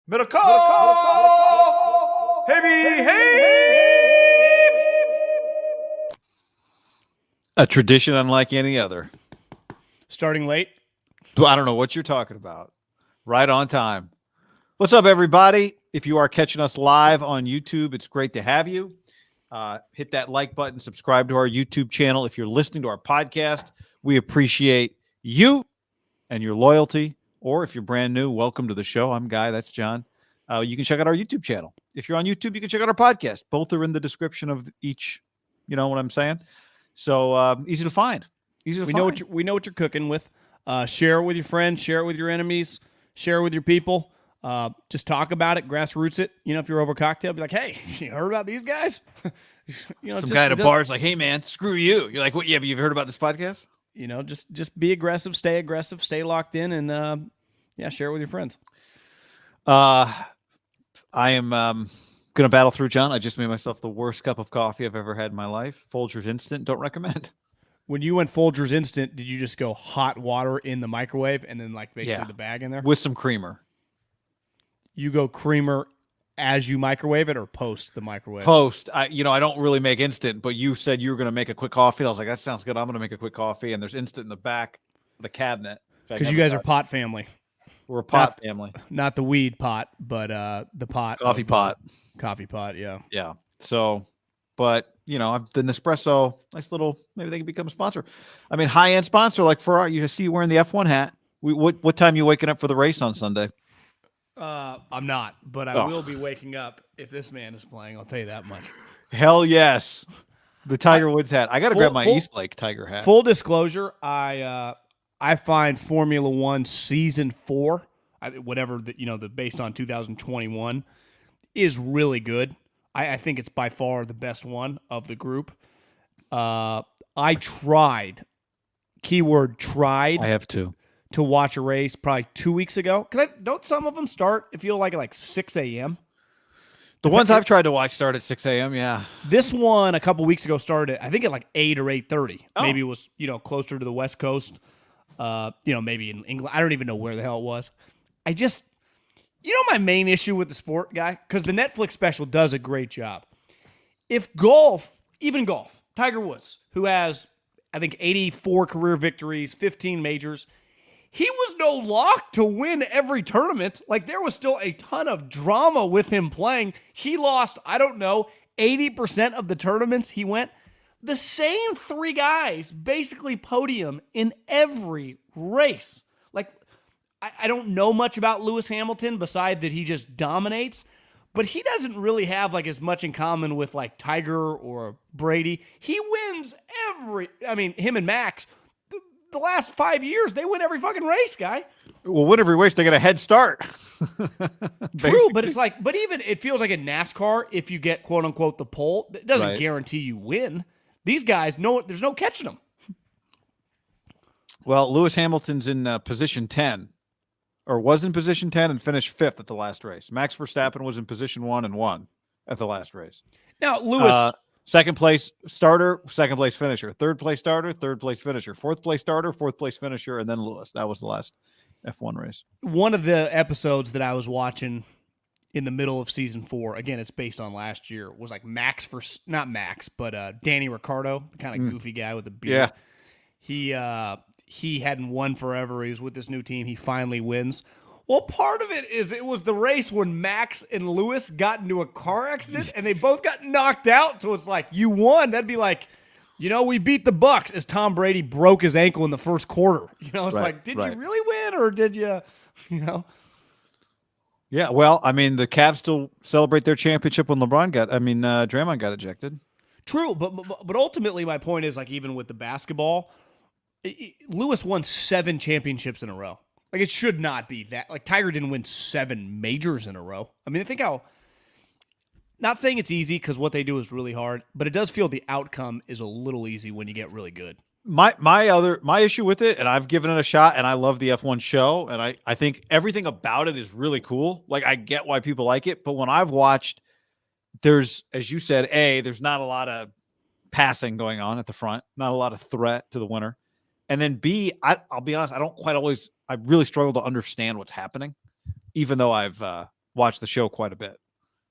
Middlekauff! Hey! A tradition unlike any other. Starting late? I don't know what you're talking about. Right on time. What's up, everybody? If you are catching us live on YouTube, it's great to have you. Hit that like button, subscribe to our YouTube channel. If you're listening to our podcast, we appreciate you and your loyalty. Or if you're brand new, welcome to the show. I'm Guy. That's John. You can check out our YouTube channel. If you're on YouTube, you can check out our podcast. Both are in the description of each. You know what I'm saying? So easy to find. We know what you're cooking with. Share it with your friends. Share it with your enemies. Share it with your people. Just talk about it. Grassroots it. You know, if you're over cocktail, be like, "Hey, you heard about these guys?" Some guy at a bar's like, "Hey, man, screw you." You're like, "What? Yeah, but you've heard about this podcast?" You know, just be aggressive, stay locked in, and share it with your friends. I am gonna battle through, John. I just made myself the worst cup of coffee I've ever had in my life. Folgers Instant. Don't recommend. When you went Folgers Instant, did you just go hot water in the microwave and then like basically the bag in there with some creamer? You go creamer as you microwave it or post the microwave? Post. I don't really make instant, but you said you were going to make a quick coffee. I was like, that sounds good. I'm going to make a quick coffee. And there's instant in the back of the cabinet. Because you guys are pot family. We're a pot family. Not the weed pot, but the pot. Coffee pot. Coffee pot, yeah. Yeah. So, but, the Nespresso, nice little, maybe they can become a sponsor. I mean, high-end sponsor, like you see you wearing the F1 hat. What time are you waking up for the race on Sunday? I'm not, but I will be waking up if this man is playing. I'll tell you that much. Hell yes. The Tiger Woods hat. I got to grab my East Lake Tiger hat. Full disclosure, I find Formula One Season 4, whatever the based on 2021, is really good. I think it's by far the best one of the group. I tried. Keyword tried. I have to watch a race probably 2 weeks ago. Don't some of them start, I feel like 6 a.m.? The ones I've tried to watch start at 6 a.m., yeah. This one a couple weeks ago started, I think at 8 or 8:30. Oh. Maybe it was, closer to the West Coast, maybe in England. I don't even know where the hell it was. My main issue with the sport, guy, because the Netflix special does a great job. If even golf, Tiger Woods, who has, I think, 84 career victories, 15 majors, he was no lock to win every tournament. There was still a ton of drama with him playing. He lost, 80% of the tournaments he went. The same three guys basically podium in every race. I don't know much about Lewis Hamilton beside that he just dominates, but he doesn't really have as much in common with Tiger or Brady. He wins him and Max, the last 5 years, they win every fucking race, guy. Well, win every race, they get a head start. True, but but even it feels like in NASCAR, if you get quote unquote the pole, it doesn't guarantee you win. These guys, there's no catching them. Well, Lewis Hamilton's in position 10. Or was in position 10 and finished 5th at the last race. Max Verstappen was in position 1 and won at the last race. Now, Lewis... second place starter, second place finisher. Third place starter, third place finisher. Fourth place starter, fourth place finisher, and then Lewis. That was the last F1 race. One of the episodes that I was watching in the middle of season 4, again, it's based on last year, was not Max, but Danny Ricciardo, the kind of goofy guy with the beard. Yeah. He hadn't won forever. He was with this new team. He finally wins. Well, part of it was the race when Max and Lewis got into a car accident and they both got knocked out. So it's you won. That'd be we beat the Bucks as Tom Brady broke his ankle in the first quarter. It's did you really win or did you, Yeah, well, the Cavs still celebrate their championship when Draymond got ejected. True, but ultimately my point is even with the basketball, Lewis won 7 championships in a row. It should not be that. Tiger didn't win 7 majors in a row. I think not saying it's easy because what they do is really hard, but it does feel the outcome is a little easy when you get really good. My issue with it, and I've given it a shot, and I love the F1 show, and I think everything about it is really cool. I get why people like it, but when I've watched, there's, as you said, there's not a lot of passing going on at the front, not a lot of threat to the winner. And then B, I'll be honest, I really struggle to understand what's happening, even though I've watch the show quite a bit.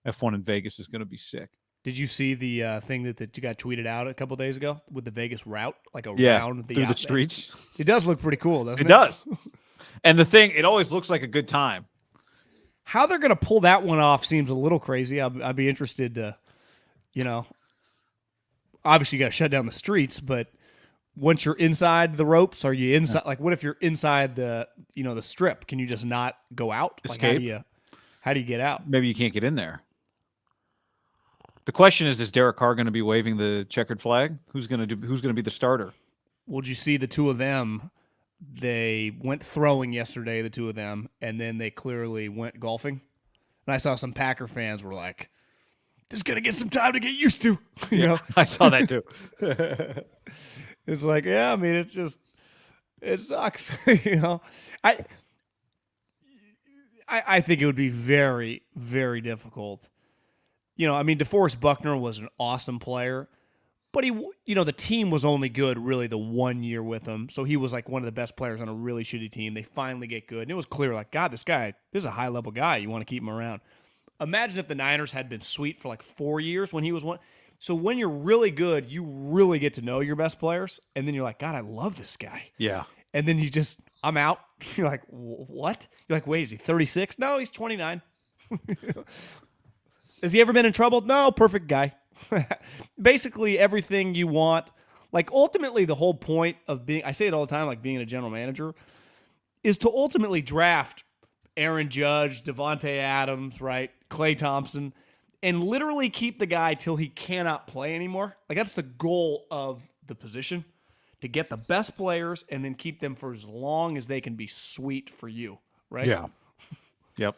F1 in Vegas is going to be sick. Did you see the thing that you got tweeted out a couple days ago with the Vegas route, like around the through the streets? It does look pretty cool, doesn't it? It does. And the thing, it always looks like a good time. How they're going to pull that one off seems a little crazy. I'd be interested to, obviously you got to shut down the streets, but once you're inside the ropes, are you inside? Like, what if you're inside the strip? Can you just not go out? Escape? Like, how do you get out? Maybe you can't get in there. The question is Derek Carr going to be waving the checkered flag? Who's going to be the starter? Well, did you see the two of them? They went throwing yesterday, the two of them, and then they clearly went golfing. And I saw some Packer fans were like, "This is gonna get some time to get used to." I saw that too. It's like, yeah, I mean, it sucks. I think it would be very, very difficult. DeForest Buckner was an awesome player, but the team was only good really the 1 year with him. So he was like one of the best players on a really shitty team. They finally get good. And it was clear, like, God, this is a high level guy. You want to keep him around. Imagine if the Niners had been sweet for like 4 years when he was one. So when you're really good, you really get to know your best players. And then you're like, God, I love this guy. Yeah. And then I'm out. You're like, what? You're like, wait, is he 36? No, he's 29. Has he ever been in trouble? No, perfect guy. Basically everything you want. Like, ultimately the whole point of I say it all the time, like being a general manager, is to ultimately draft Aaron Judge, Devontae Adams, right? Klay Thompson, and literally keep the guy till he cannot play anymore. Like, that's the goal of the position, to get the best players and then keep them for as long as they can be sweet for you, right? Yeah. Yep.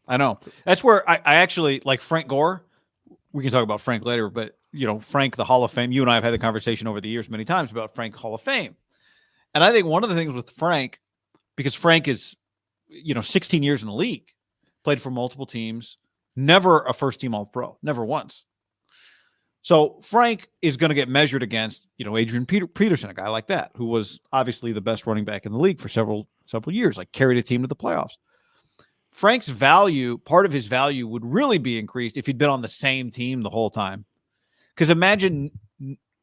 I know. That's where I actually like Frank Gore. We can talk about Frank later, but Frank, the Hall of Fame. You and I have had the conversation over the years many times about Frank Hall of Fame. And I think one of the things with Frank, because Frank is, 16 years in the league, played for multiple teams, never a first team All-Pro, never once. So Frank is going to get measured against, Adrian Peterson, a guy like that, who was obviously the best running back in the league for several years, like carried a team to the playoffs. Frank's value, part of his value would really be increased if he'd been on the same team the whole time. Because imagine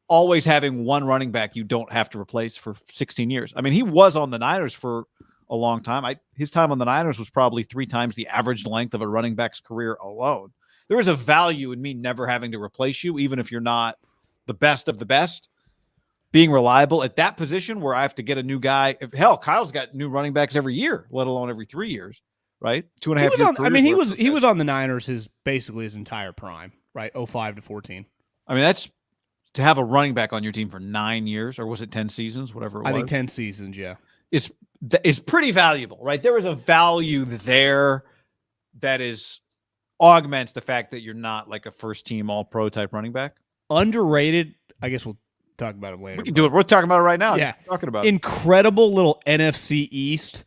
always having one running back you don't have to replace for 16 years. I mean, he was on the Niners for a long time. His time on the Niners was probably 3 times the average length of a running back's career alone. There is a value in me never having to replace you, even if you're not the best of the best. Being reliable at that position where I have to get a new guy. Kyle's got new running backs every year, let alone every 3 years. Right, 2.5 years. He was on the Niners basically his entire prime, right? 05 to 14. I mean, that's to have a running back on your team for 9 years, or was it 10 seasons? Whatever it was. I think 10 seasons. Yeah, is pretty valuable, right? There is a value there that augments the fact that you're not like a first team All-Pro type running back. Underrated. I guess we'll talk about it later. We can do it. We're talking about it right now. Yeah, just talking about incredible little NFC East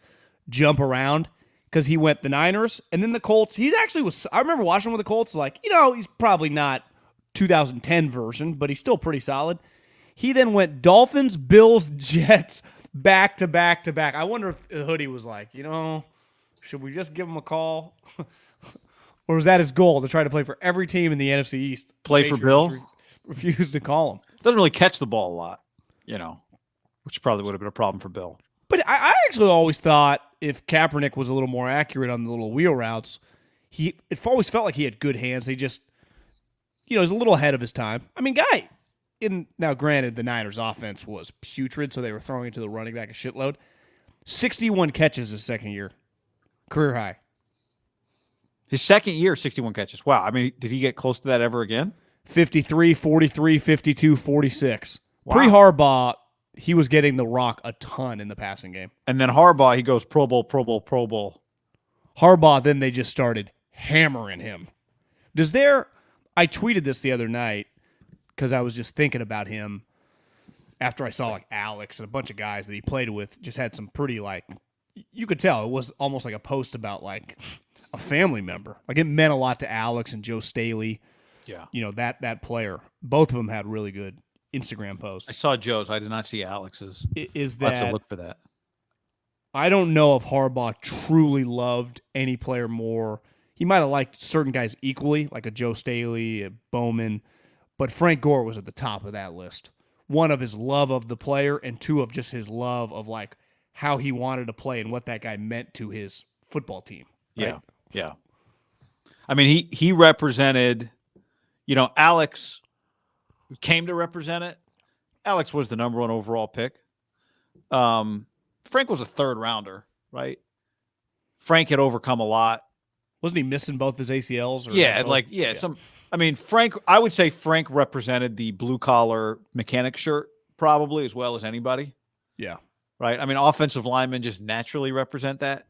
jump around. Because he went the Niners and then the Colts. He actually was. I remember watching him with the Colts. Like, he's probably not 2010 version, but he's still pretty solid. He then went Dolphins, Bills, Jets, back to back to back. I wonder if the hoodie was like, should we just give him a call, or was that his goal to try to play for every team in the NFC East? Play for Bill. Refused to call him. Doesn't really catch the ball a lot, which probably would have been a problem for Bill. But I actually always thought if Kaepernick was a little more accurate on the little wheel routes, it always felt like he had good hands. They just, he's a little ahead of his time. I mean, now granted, the Niners offense was putrid, so they were throwing it to the running back a shitload. 61 catches his second year. Career high. His second year, 61 catches. Wow. I mean, did he get close to that ever again? 53, 43, 52, 46. Wow. Pre-Harbaugh, he was getting the rock a ton in the passing game. And then Harbaugh, he goes Pro Bowl, Pro Bowl, Pro Bowl. Harbaugh, then they just started hammering him. I tweeted this the other night because I was just thinking about him after I saw like Alex and a bunch of guys that he played with just had some pretty you could tell it was almost like a post about like a family member. Like, it meant a lot to Alex and Joe Staley. Yeah. That player. Both of them had really good Instagram posts. I saw Joe's. I did not see Alex's. Is I'll have that to look for that. I don't know if Harbaugh truly loved any player more. He might have liked certain guys equally, like a Joe Staley, a Bowman, but Frank Gore was at the top of that list. One of his love of the player, and two of just his love of like how he wanted to play and what that guy meant to his football team. Right? Yeah. I mean, he represented, Alex came to represent it. Alex was the number 1 overall pick. Frank was a 3rd rounder, right? Frank had overcome a lot. Wasn't he missing both his ACLs? Frank, I would say Frank represented the blue-collar mechanic shirt probably as well as anybody. Yeah. Right? I mean, offensive linemen just naturally represent that.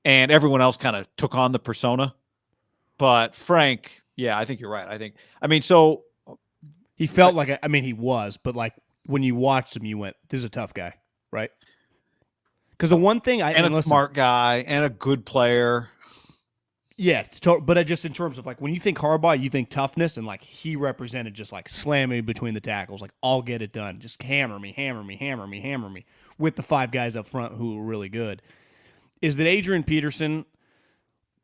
And everyone else kind of took on the persona. But Frank, yeah, I think you're right. So he felt like, he was, but like when you watched him, you went, this is a tough guy, right? Because the one thing smart guy and a good player. Yeah, but just in terms of like when you think Harbaugh, you think toughness, and like he represented just like slamming between the tackles, like I'll get it done, just hammer me, with the 5 guys up front who were really good. Is that Adrian Peterson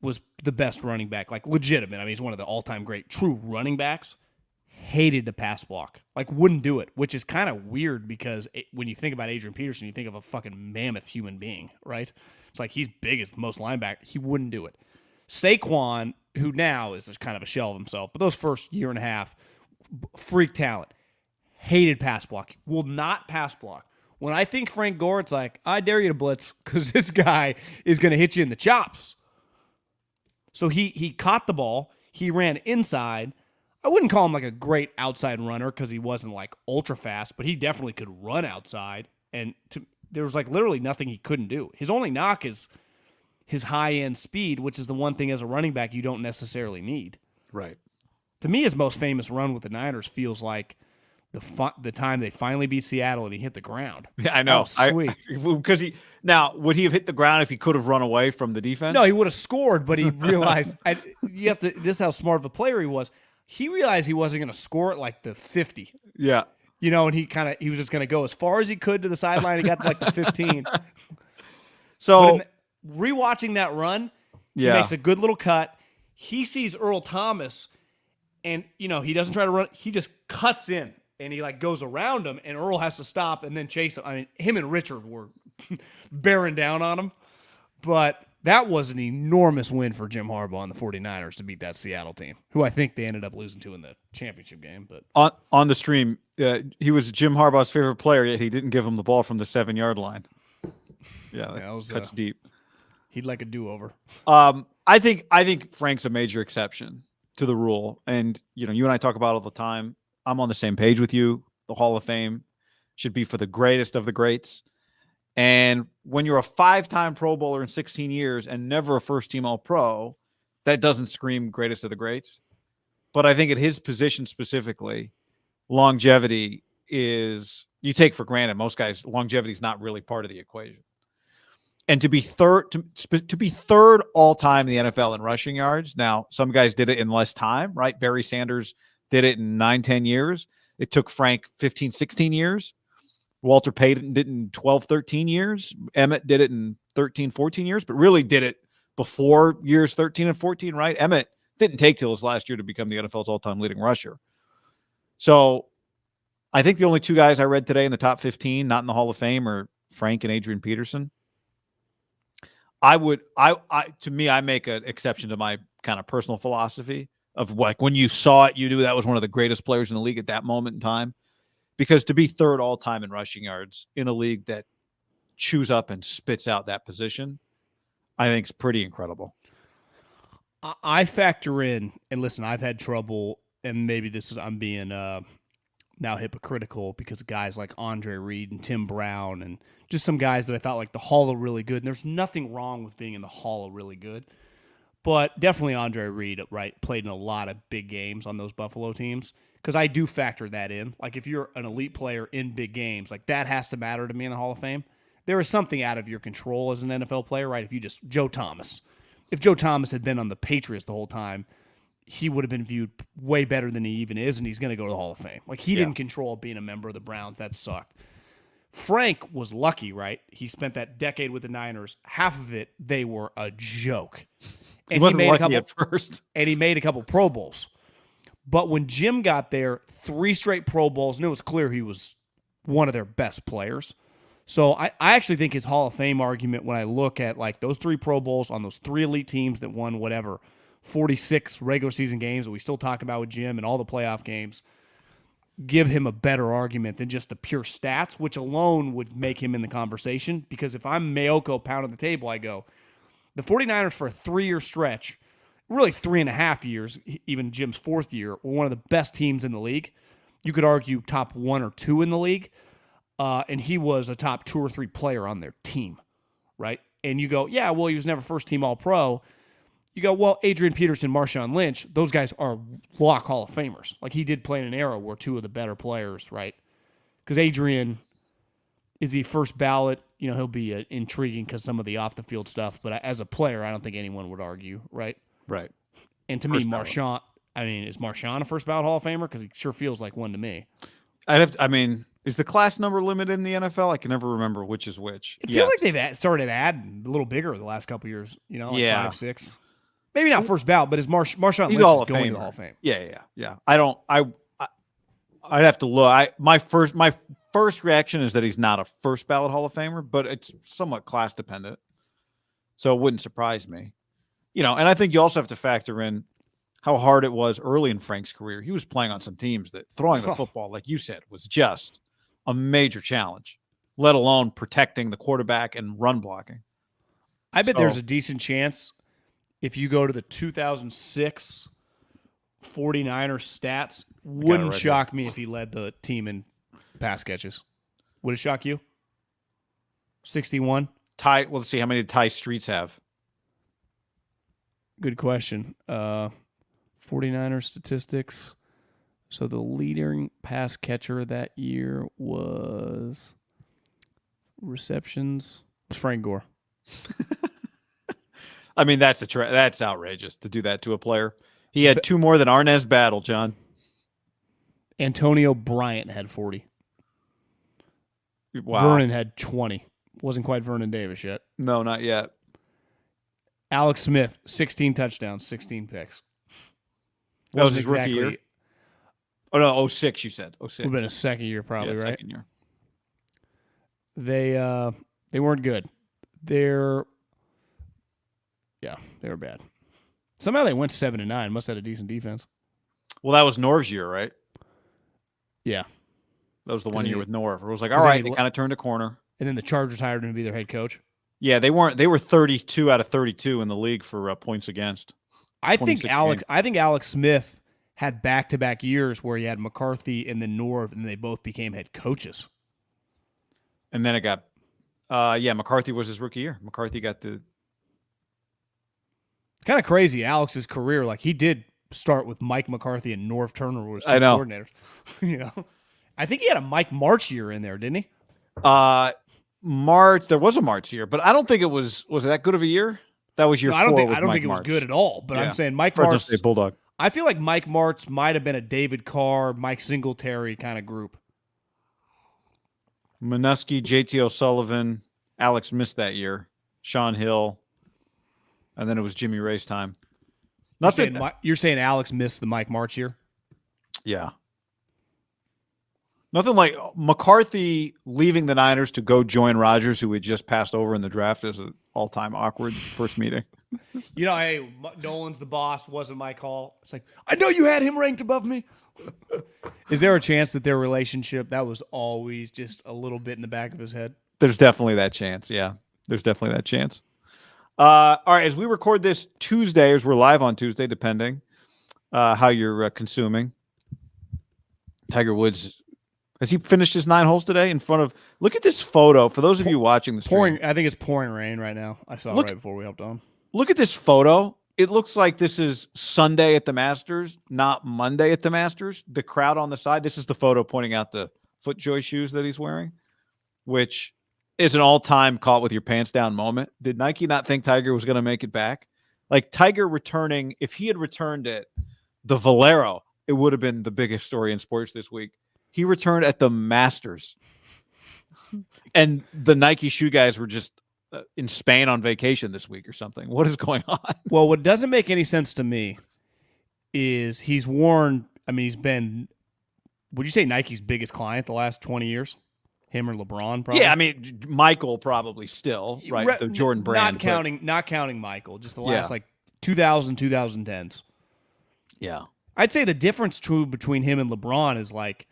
was the best running back, like legitimate. I mean, he's one of the all-time great true running backs. Hated the pass block, like wouldn't do it, which is kind of weird because when you think about Adrian Peterson, you think of a fucking mammoth human being, right? It's like he's big as most linebackers. He wouldn't do it. Saquon, who now is kind of a shell of himself, but those first year and a half, freak talent, hated pass block, will not pass block. When I think Frank Gore, it's like, I dare you to blitz because this guy is going to hit you in the chops. So he caught the ball. He ran inside. I wouldn't call him like a great outside runner because he wasn't like ultra fast, but he definitely could run outside. And there was like literally nothing he couldn't do. His only knock is his high-end speed, which is the one thing as a running back you don't necessarily need. Right. To me, his most famous run with the Niners feels like the time they finally beat Seattle and he hit the ground. Yeah, I know. Sweet. Because would he have hit the ground if he could have run away from the defense? No, he would have scored, but he realized this is how smart of a player he was. He realized he wasn't going to score at like the 50. Yeah. And he was just going to go as far as he could to the sideline. He got to like the 15. So rewatching that run, he makes a good little cut. He sees Earl Thomas, and he doesn't try to run. He just cuts in, and he like goes around him, and Earl has to stop and then chase him. I mean, him and Richard were bearing down on him, but that was an enormous win for Jim Harbaugh and the 49ers to beat that Seattle team, who I think they ended up losing to in the championship game. But on the stream, he was Jim Harbaugh's favorite player, yet he didn't give him the ball from the 7-yard line. Yeah, that was cuts deep. He'd like a do-over. I think Frank's a major exception to the rule, and you and I talk about it all the time. I'm on the same page with you. The Hall of Fame should be for the greatest of the greats. And when you're a 5-time Pro Bowler in 16 years and never a first-team All-Pro, that doesn't scream greatest of the greats. But I think at his position specifically, longevity is you take for granted. Most guys, longevity is not really part of the equation. And to be third all-time in the NFL in rushing yards. Now, some guys did it in less time, right? Barry Sanders did it in 9-10 years. It took Frank 15, 16 years. Walter Payton did it in 12, 13 years. Emmett did it in 13, 14 years, but really did it before years 13 and 14, right? Emmett didn't take till his last year to become the NFL's all-time leading rusher. So I think the only 2 guys I read today in the top 15, not in the Hall of Fame, are Frank and Adrian Peterson. I make an exception to my kind of personal philosophy of like when you saw it, you knew that was one of the greatest players in the league at that moment in time. Because to be third all time in rushing yards in a league that chews up and spits out that position, I think is pretty incredible. I factor in, and listen, I've had trouble, and maybe I'm being now hypocritical because of guys like Andre Reed and Tim Brown and just some guys that I thought like the Hall of Really Good. And there's nothing wrong with being in the Hall of Really Good. But definitely Andre Reed, right, played in a lot of big games on those Buffalo teams. Because I do factor that in. Like, if you're an elite player in big games, like, that has to matter to me in the Hall of Fame. There is something out of your control as an NFL player, right? If Joe Thomas had been on the Patriots the whole time, he would have been viewed way better than he even is, and he's going to go to the Hall of Fame. Like, he didn't control being a member of the Browns. That sucked. Frank was lucky, right? He spent that decade with the Niners. Half of it, they were a joke. And he wasn't lucky at first. And he made a couple Pro Bowls. But when Jim got there, 3 straight Pro Bowls, and it was clear he was one of their best players. So I actually think his Hall of Fame argument, when I look at like those 3 Pro Bowls on those 3 elite teams that won whatever, 46 regular season games that we still talk about with Jim and all the playoff games, give him a better argument than just the pure stats, which alone would make him in the conversation. Because if I'm Mayoko pounding the table, I go, the 49ers for a 3-year stretch, really 3.5 years, even Jim's 4th year, were one of the best teams in the league. You could argue top 1 or 2 in the league. And he was a top 2 or 3 player on their team, right? And you go, yeah, well, he was never first team All-Pro. You go, well, Adrian Peterson, Marshawn Lynch, those guys are lock Hall of Famers. Like, he did play in an era where 2 of the better players, right? Because Adrian, is he first ballot? You know, he'll be intriguing because some of the off-the-field stuff. But as a player, I don't think anyone would argue, right? Right. And to First me, ballot. Marshawn, is Marshawn a first ballot Hall of Famer? Because he sure feels like one to me. Is the class number limit in the NFL? I can never remember which is which. It feels like they've started adding a little bigger the last couple of years. You know, like 5, 6. Maybe not first ballot, but is Marshawn Lynch Hall of going Fame. to the Hall of Fame? Yeah. I'd have to look. My first reaction is that he's not a first ballot Hall of Famer, but it's somewhat class dependent. So it wouldn't surprise me. You know, and I think you also have to factor in how hard it was early in Frank's career. He was playing on some teams that throwing the football, like you said, was just a major challenge, let alone protecting the quarterback and run blocking. I bet there's a decent chance if you go to the 2006 49ers stats, wouldn't shock me if he led the team in pass catches. Would it shock you? 61? Well, let's see. How many did Ty Streets have? Good question. 49ers statistics. So the leading pass catcher that year was receptions. Frank Gore. I mean, that's outrageous to do that to a player. He had 2 more than Arnaz Battle, John. Antonio Bryant had 40. Wow. Vernon had 20. Wasn't quite Vernon Davis yet. No, not yet. Alex Smith, 16 touchdowns, 16 picks. That was his rookie year? Oh, no, 06, you said. 06. Would have been a second year probably, right? Second year. They weren't good. They were bad. Somehow they went 7-9. Must have had a decent defense. Well, that was Norv's year, right? Yeah. That was the one year with Norv. It was like, all right, they kind of turned a corner. And then the Chargers hired him to be their head coach. Yeah, they were 32 out of 32 in the league for points against. I think Alex Smith had back-to-back years where he had McCarthy and then Norv, and they both became head coaches. And then it got McCarthy was his rookie year. McCarthy got the kind of crazy. Alex's career, like he did start with Mike McCarthy and Norv Turner was two coordinators. You know, I think he had a Mike March year in there, didn't he? March. There was a March year, but I don't think it was it that good of a year? That was year 4. I don't think it was good at all. But I'm saying Mike March. State Bulldog. I feel like Mike March might have been a David Carr, Mike Singletary kind of group. Minuski, JT O'Sullivan, Alex missed that year. Sean Hill, and then it was Jimmy Ray's time. You're saying Alex missed the Mike March year? Yeah. Nothing like McCarthy leaving the Niners to go join Rodgers, who had just passed over in the draft, as an all-time awkward first meeting. You know, hey, Nolan's the boss. Wasn't my call. It's like, I know you had him ranked above me. Is there a chance that their relationship, that was always just a little bit in the back of his head? There's definitely that chance. Yeah, there's definitely that chance. All right, as we record this Tuesday, as we're live on Tuesday, depending how you're consuming, Tiger Woods, has he finished his 9 holes today in front of – look at this photo. For those of you watching the stream. I think it's pouring rain right now. I saw it right before we hopped on. Look at this photo. It looks like this is Sunday at the Masters, not Monday at the Masters. The crowd on the side. This is the photo pointing out the FootJoy shoes that he's wearing, which is an all-time caught with your pants down moment. Did Nike not think Tiger was going to make it back? Like Tiger returning, if he had returned at the Valero, it would have been the biggest story in sports this week. He returned at the Masters. And the Nike shoe guys were just in Spain on vacation this week or something. What is going on? Well, what doesn't make any sense to me is he's worn. I mean, he's been. Would you say Nike's biggest client the last 20 years? Him or LeBron? Probably. Yeah, I mean Michael probably still right. The Jordan brand, not counting Michael. Just the last like 2010s. Yeah, I'd say the difference between him and LeBron is like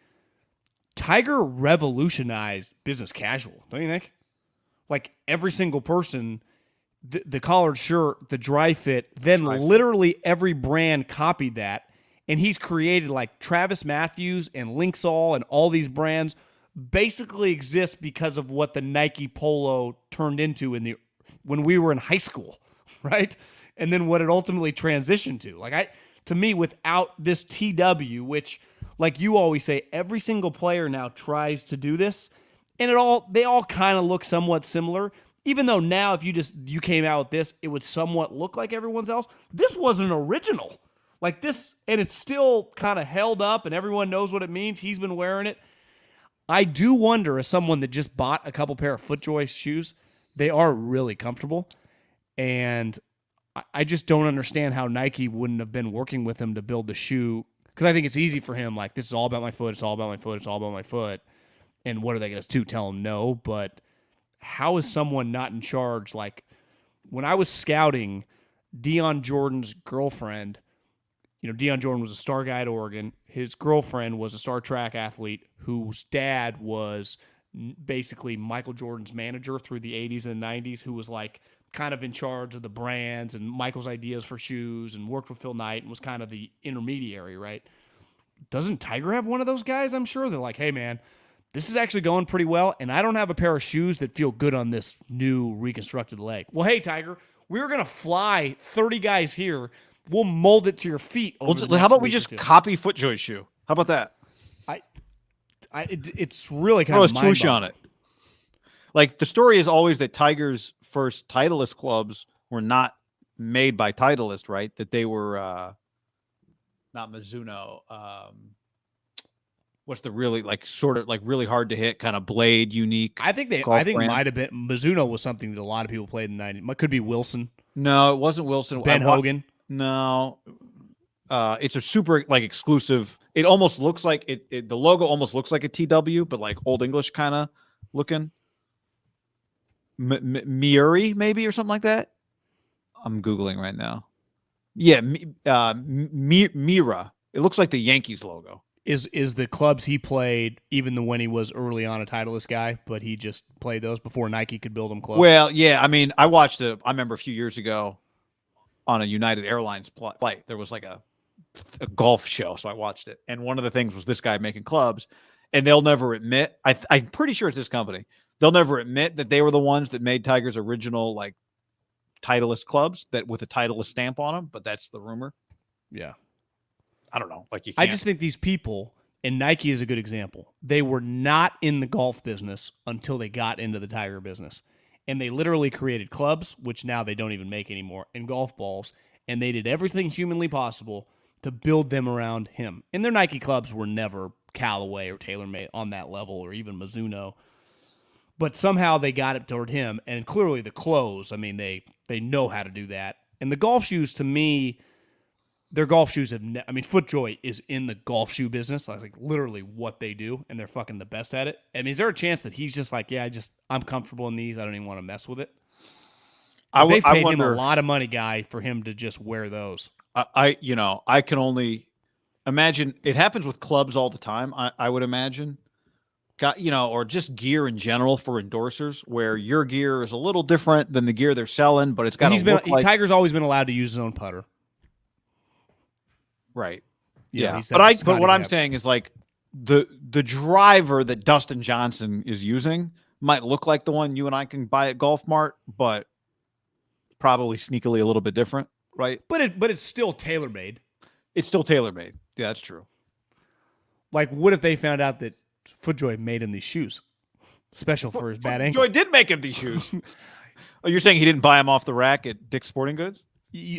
Tiger revolutionized business casual. Don't you think? Like every single person, the collared shirt, the dry fit, then literally every brand copied that. And he's created like Travis Matthews and Linksall and all these brands basically exist because of what the Nike Polo turned into when we were in high school, right? And then what it ultimately transitioned to. To me, without this TW, which like you always say, every single player now tries to do this, and they all kind of look somewhat similar. Even though now, if you came out with this, it would somewhat look like everyone's else. This wasn't original. Like this, and it's still kind of held up, and everyone knows what it means. He's been wearing it. I do wonder, as someone that just bought a couple pair of FootJoy shoes, they are really comfortable, and I just don't understand how Nike wouldn't have been working with him to build the shoe, because I think it's easy for him. Like, this is all about my foot. It's all about my foot. It's all about my foot. And what are they going to do? Tell him no? But how is someone not in charge? Like, when I was scouting Deion Jordan's girlfriend. Deion Jordan was a star guy at Oregon. His girlfriend was a star track athlete whose dad was basically Michael Jordan's manager through the 80s and 90s, who was like kind of in charge of the brands and Michael's ideas for shoes and worked with Phil Knight and was kind of the intermediary, right? Doesn't Tiger have one of those guys? I'm sure they're like, hey, man, this is actually going pretty well, and I don't have a pair of shoes that feel good on this new reconstructed leg. Well, hey, Tiger, we're going to fly 30 guys here. We'll mold it to your feet. How about we just copy FootJoy's shoe? How about that? It's really kind of throw a swoosh on it. Like, the story is always that Tiger's first Titleist clubs were not made by Titleist, right? That they were not Mizuno. What's the really sort of really hard to hit kind of blade unique? I think it might have been Mizuno was something that a lot of people played in the 90s. It could be Wilson. No, it wasn't Wilson. Ben Hogan. No, it's a super exclusive. It almost looks like it. The logo almost looks like a TW, but like Old English kind of looking. Miuri maybe or something like that. I'm googling right now. Yeah, Mira. It looks like the Yankees logo. Is the clubs he played even when he was early on a Titleist guy, but he just played those before Nike could build him clubs? Well, yeah. I mean, I remember a few years ago on a United Airlines flight, there was like a golf show, so I watched it. And one of the things was this guy making clubs, and they'll never admit, I'm pretty sure it's this company, they'll never admit that they were the ones that made Tiger's original Titleist clubs that with a Titleist stamp on them, but that's the rumor. Yeah. I don't know. I just think these people, and Nike is a good example, they were not in the golf business until they got into the Tiger business. And they literally created clubs, which now they don't even make anymore, and golf balls. And they did everything humanly possible to build them around him. And their Nike clubs were never Callaway or TaylorMade on that level, or even Mizuno. But somehow they got it toward him. And clearly the clothes, I mean, they know how to do that. And the golf shoes, to me, their golf shoes have FootJoy is in the golf shoe business. Like literally what they do, and they're fucking the best at it. I mean, is there a chance that he's just like, yeah, I'm comfortable in these. I don't even want to mess with it. They've paid him a lot of money, guy, for him to just wear those. I can only imagine it happens with clubs all the time. I would imagine, or just gear in general for endorsers, where your gear is a little different than the gear they're selling, but it's got to look like. Tiger's always been allowed to use his own putter. Right. Yeah. But what I'm saying is the driver that Dustin Johnson is using might look like the one you and I can buy at Golf Mart, but probably sneakily a little bit different, right? But it's still TaylorMade. It's still TaylorMade. Yeah, that's true. Like, what if they found out that FootJoy made him these shoes special for his bad ankle? FootJoy did make him these shoes. Oh, you're saying he didn't buy them off the rack at Dick's Sporting Goods?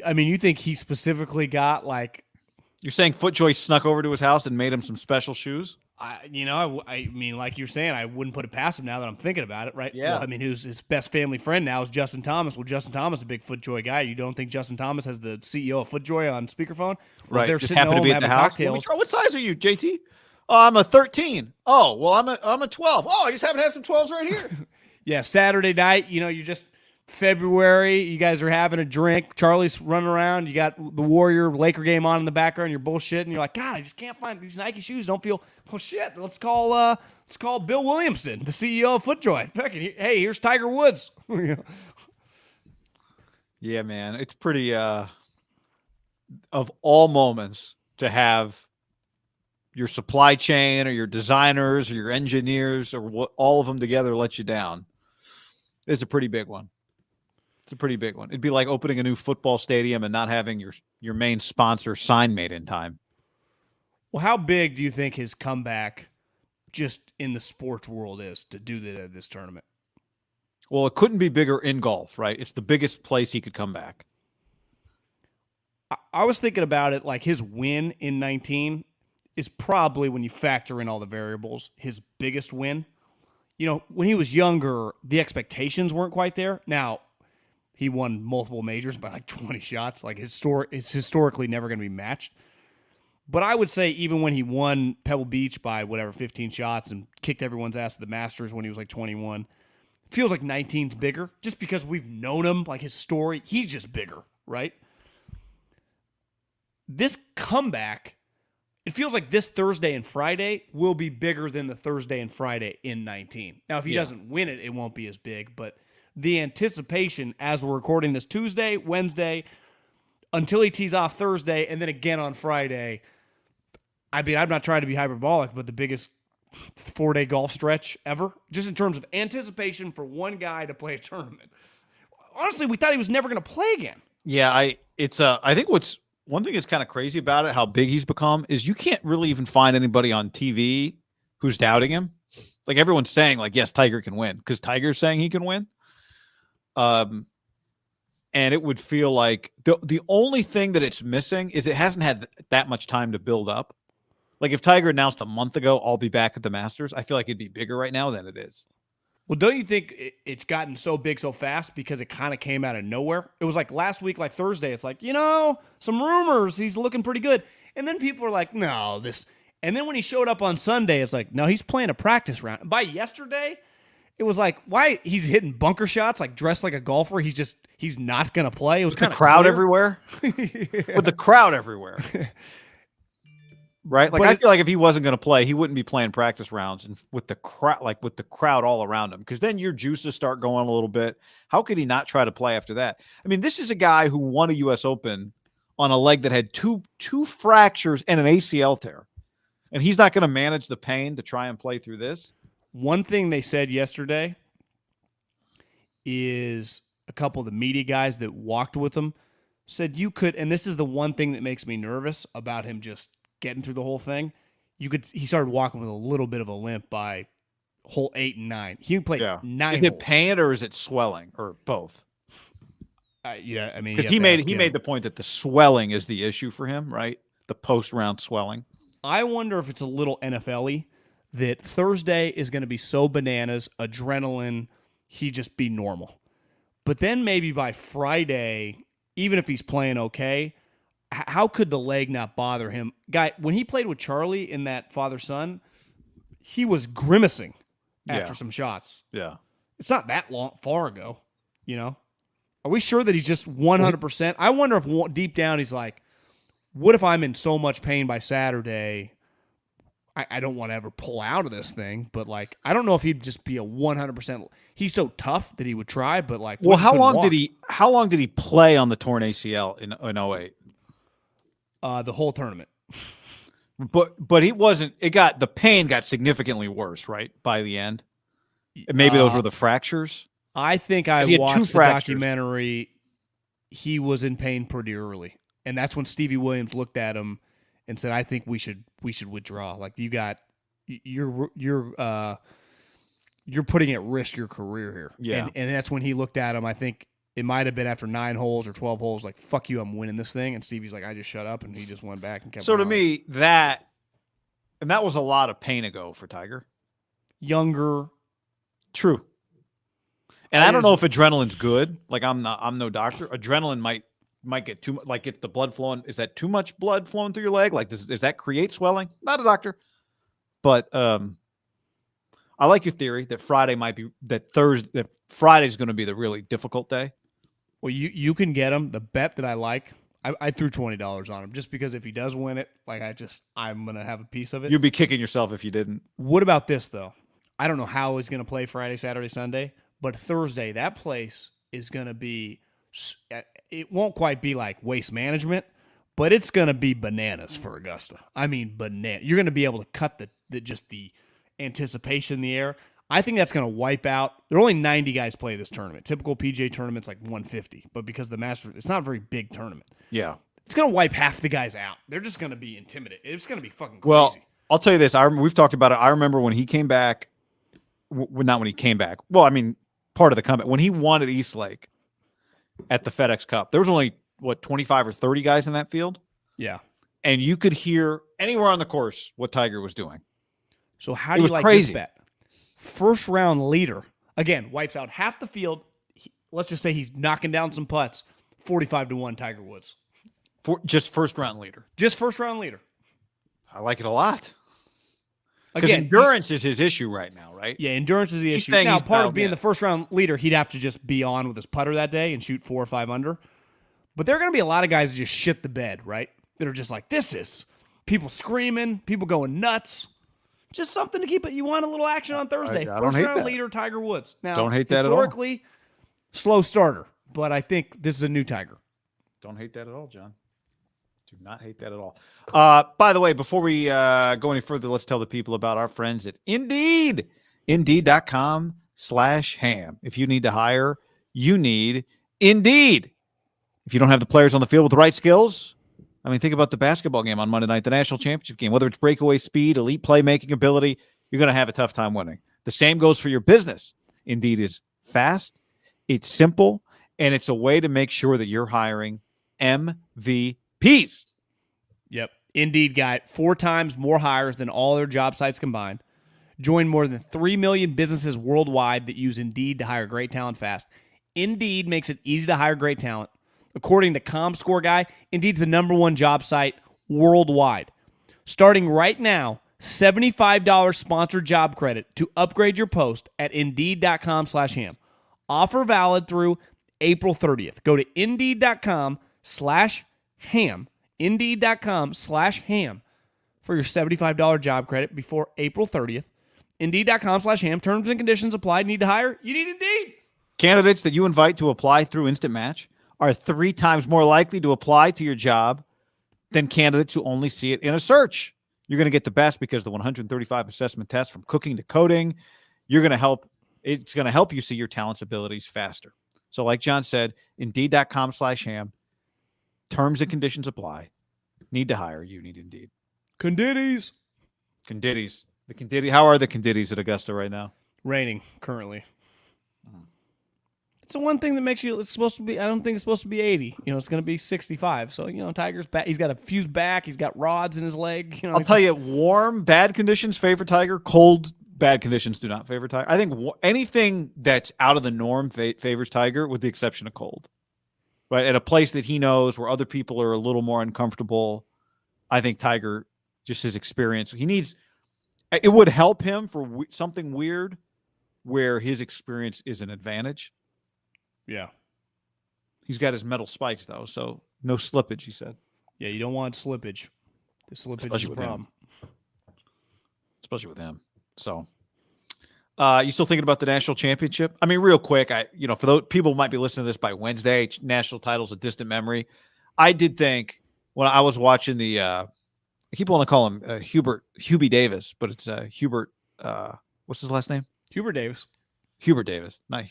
I mean, you think he specifically got You're saying FootJoy snuck over to his house and made him some special shoes? I mean, like you're saying, I wouldn't put it past him now that I'm thinking about it, right? Yeah. Well, I mean, his best family friend now is Justin Thomas. Well, Justin Thomas is a big FootJoy guy. You don't think Justin Thomas has the CEO of FootJoy on speakerphone? Well, Right. they're Just sitting happen to home be at the having house. cocktails. What size are you, JT? Oh, I'm a 13. Oh, well, I'm a 12. Oh, I just happen to have some 12s right here. Yeah, Saturday night, you're just February. You guys are having a drink. Charlie's running around. You got the Warrior Laker game on in the background. You're bullshitting. And you're like, God, I just can't find these Nike shoes. Don't feel. Oh shit. Let's call Bill Williamson, the CEO of FootJoy. Hey, here's Tiger Woods. Yeah, man, it's pretty. Of all moments to have your supply chain or your designers or your engineers or all of them together let you down. It's a pretty big one. It's a pretty big one. It'd be like opening a new football stadium and not having your main sponsor sign made in time. Well, how big do you think his comeback just in the sports world is to do this tournament? Well, it couldn't be bigger in golf, right? It's the biggest place he could come back. I was thinking about it like his win in 19 is probably, when you factor in all the variables, his biggest win. When he was younger, the expectations weren't quite there. Now, he won multiple majors by like 20 shots. Like it's historically never going to be matched. But I would say even when he won Pebble Beach by 15 shots and kicked everyone's ass at the Masters when he was like 21, feels like 19's bigger just because we've known him, like his story. He's just bigger, right? This comeback, it feels like this Thursday and Friday will be bigger than the Thursday and Friday in 19. Now, if he doesn't win it, it won't be as big. But the anticipation as we're recording this Tuesday, Wednesday, until he tees off Thursday, and then again on Friday. I mean, I'm not trying to be hyperbolic, but the biggest 4-day golf stretch ever, just in terms of anticipation for one guy to play a tournament. Honestly, we thought he was never going to play again. Yeah, I think one thing that's kind of crazy about it, how big he's become, is you can't really even find anybody on TV who's doubting him. Like everyone's saying, like, yes, Tiger can win because Tiger's saying he can win. And it would feel like the only thing that it's missing is it hasn't had that much time to build up. Like if Tiger announced a month ago, I'll be back at the Masters, I feel like it'd be bigger right now than it is. Well, don't you think it's gotten so big so fast because it kind of came out of nowhere? It was like last week, like Thursday, it's like, some rumors, he's looking pretty good. And then people are like, no, this. And then when he showed up on Sunday, it's like, no, he's playing a practice round. By yesterday, it was like, why? He's hitting bunker shots, like dressed like a golfer. He's not going to play. It was kind of crowd clear. everywhere. With the crowd everywhere. Right? Like I feel like if he wasn't going to play, he wouldn't be playing practice rounds and with the crowd all around him, because then your juices start going a little bit. How could he not try to play after that? I mean, this is a guy who won a US Open on a leg that had two fractures and an ACL tear. And he's not going to manage the pain to try and play through this. One thing they said yesterday is a couple of the media guys that walked with him said you could, and this is the one thing that makes me nervous about him just getting through the whole thing. He started walking with a little bit of a limp by hole 8 and 9. He played 9 Is it pain or is it swelling or both? I mean, because he made the point that the swelling is the issue for him, right? The post-round swelling. I wonder if it's a little NFL-y that Thursday is going to be so bananas, adrenaline, he just be normal. But then maybe by Friday, even if he's playing okay, how could the leg not bother him? Guy, when he played with Charlie in that father-son, he was grimacing after some shots. Yeah. It's not that far ago, Are we sure that he's just 100%? I wonder if deep down he's like, what if I'm in so much pain by Saturday? I don't want to ever pull out of this thing, but like, I don't know if he'd just be a 100%. He's so tough that he would try, but like, well, how long did he play on the torn ACL in 08? The whole tournament. But he wasn't. The pain got significantly worse, right? By the end, and maybe those were the fractures. I think I watched the documentary. He was in pain pretty early, and that's when Stevie Williams looked at him and said, "I think we should withdraw. Like you're putting at risk your career here." Yeah, and that's when he looked at him. I think it might have been after 9 holes or 12 holes. Like, fuck you, I'm winning this thing. And Stevie's like, I just shut up, and he just went back and kept. So to me, that And that was a lot of pain ago for Tiger. Younger. True. And I don't know if adrenaline's good. Like I'm no doctor. Adrenaline might get too much. Like if the blood flowing, is that too much blood flowing through your leg? Like does that create swelling? Not a doctor. But I like your theory that Friday might be that Friday's going to be the really difficult day. Well, you can get him. The bet that I like, I threw $20 on him just because if he does win it, like I'm going to have a piece of it. You'd be kicking yourself if you didn't. What about this though? I don't know how he's going to play Friday, Saturday, Sunday, but Thursday that place is going to be. It won't quite be like Waste Management, but it's going to be bananas for Augusta. I mean, banana. You're going to be able to cut the anticipation in the air. I think that's going to wipe out. There are only 90 guys play this tournament. Typical PGA tournament's like 150, but because the Masters, it's not a very big tournament. Yeah. It's going to wipe half the guys out. They're just going to be intimidated. It's going to be fucking crazy. Well, I'll tell you this. We've talked about it. I remember when he came back. Not when he came back. Well, I mean, part of the comeback. When he won at Eastlake at the FedEx Cup, there was only, 25 or 30 guys in that field? Yeah. And you could hear anywhere on the course what Tiger was doing. So how do you like crazy. this bet? First round leader, again, wipes out half the field. Let's just say he's knocking down some putts. 45-1 Tiger Woods. Just first round leader. Just first round leader. I like it a lot. Because Again, endurance is his issue right now, right? Yeah, endurance is the issue. saying Now, he's part of dialed being in. the first round leader, he'd have to just be on with his putter that day and shoot 4 or 5 under. But there are going to be a lot of guys that just shit the bed, right? That are just like, this is people screaming, people going nuts. Just something to keep it. You want a little action on Thursday. I don't First hate round that. leader, Tiger Woods. Now, Don't hate that at all. historically, slow starter. But I think this is a new Tiger. Don't hate that at all, John. Do not hate that at all. By the way, before we go any further, let's tell the people about our friends at Indeed. Indeed.com/ham. If you need to hire, you need Indeed. If you don't have the players on the field with the right skills, I mean, think about the basketball game on Monday night, the national championship game. Whether it's breakaway speed, elite playmaking ability, you're going to have a tough time winning. The same goes for your business. Indeed is fast, it's simple, and it's a way to make sure that you're hiring MVPs. Yep. Indeed got 4 times more hires than all their job sites combined. Join more than 3 million businesses worldwide that use Indeed to hire great talent fast. Indeed makes it easy to hire great talent. According to ComScore Guy, Indeed's the #1 job site worldwide. Starting right now, $75 sponsored job credit to upgrade your post at Indeed.com/ham. Offer valid through April 30th. Go to Indeed.com/ham. Indeed.com/ham for your $75 job credit before April 30th. Indeed.com/ham. Terms and conditions apply. Need to hire? You need Indeed. Candidates that you invite to apply through Instant Match are 3 times more likely to apply to your job than candidates who only see it in a search. You're going to get the best because the 135 assessment tests from cooking to coding, it's going to help you see your talents, abilities faster. So like John said, Indeed.com/ham. Terms and conditions apply. Need to hire, you need Indeed. Conditties. How are the Conditties at Augusta right now? Raining currently. It's the one thing that makes you, it's supposed to be, I don't think it's supposed to be 80. It's going to be 65. So, Tiger's back. He's got a fused back. He's got rods in his leg. I'll tell you, warm, bad conditions favor Tiger. Cold, bad conditions do not favor Tiger. I think anything that's out of the norm favors Tiger with the exception of cold. Right? At a place that he knows where other people are a little more uncomfortable, I think Tiger, just his experience, it would help him for something weird where his experience is an advantage. Yeah. He's got his metal spikes, though, so no slippage, he said. Yeah, you don't want slippage. The slippage Especially is a with problem. Especially with him. So, you still thinking about the national championship? I mean, real quick, for those people who might be listening to this by Wednesday, national title's a distant memory. I did think when I was watching I keep wanting to call him Hubie Davis, but it's Hubert, what's his last name? Hubert Davis. Hubert Davis, not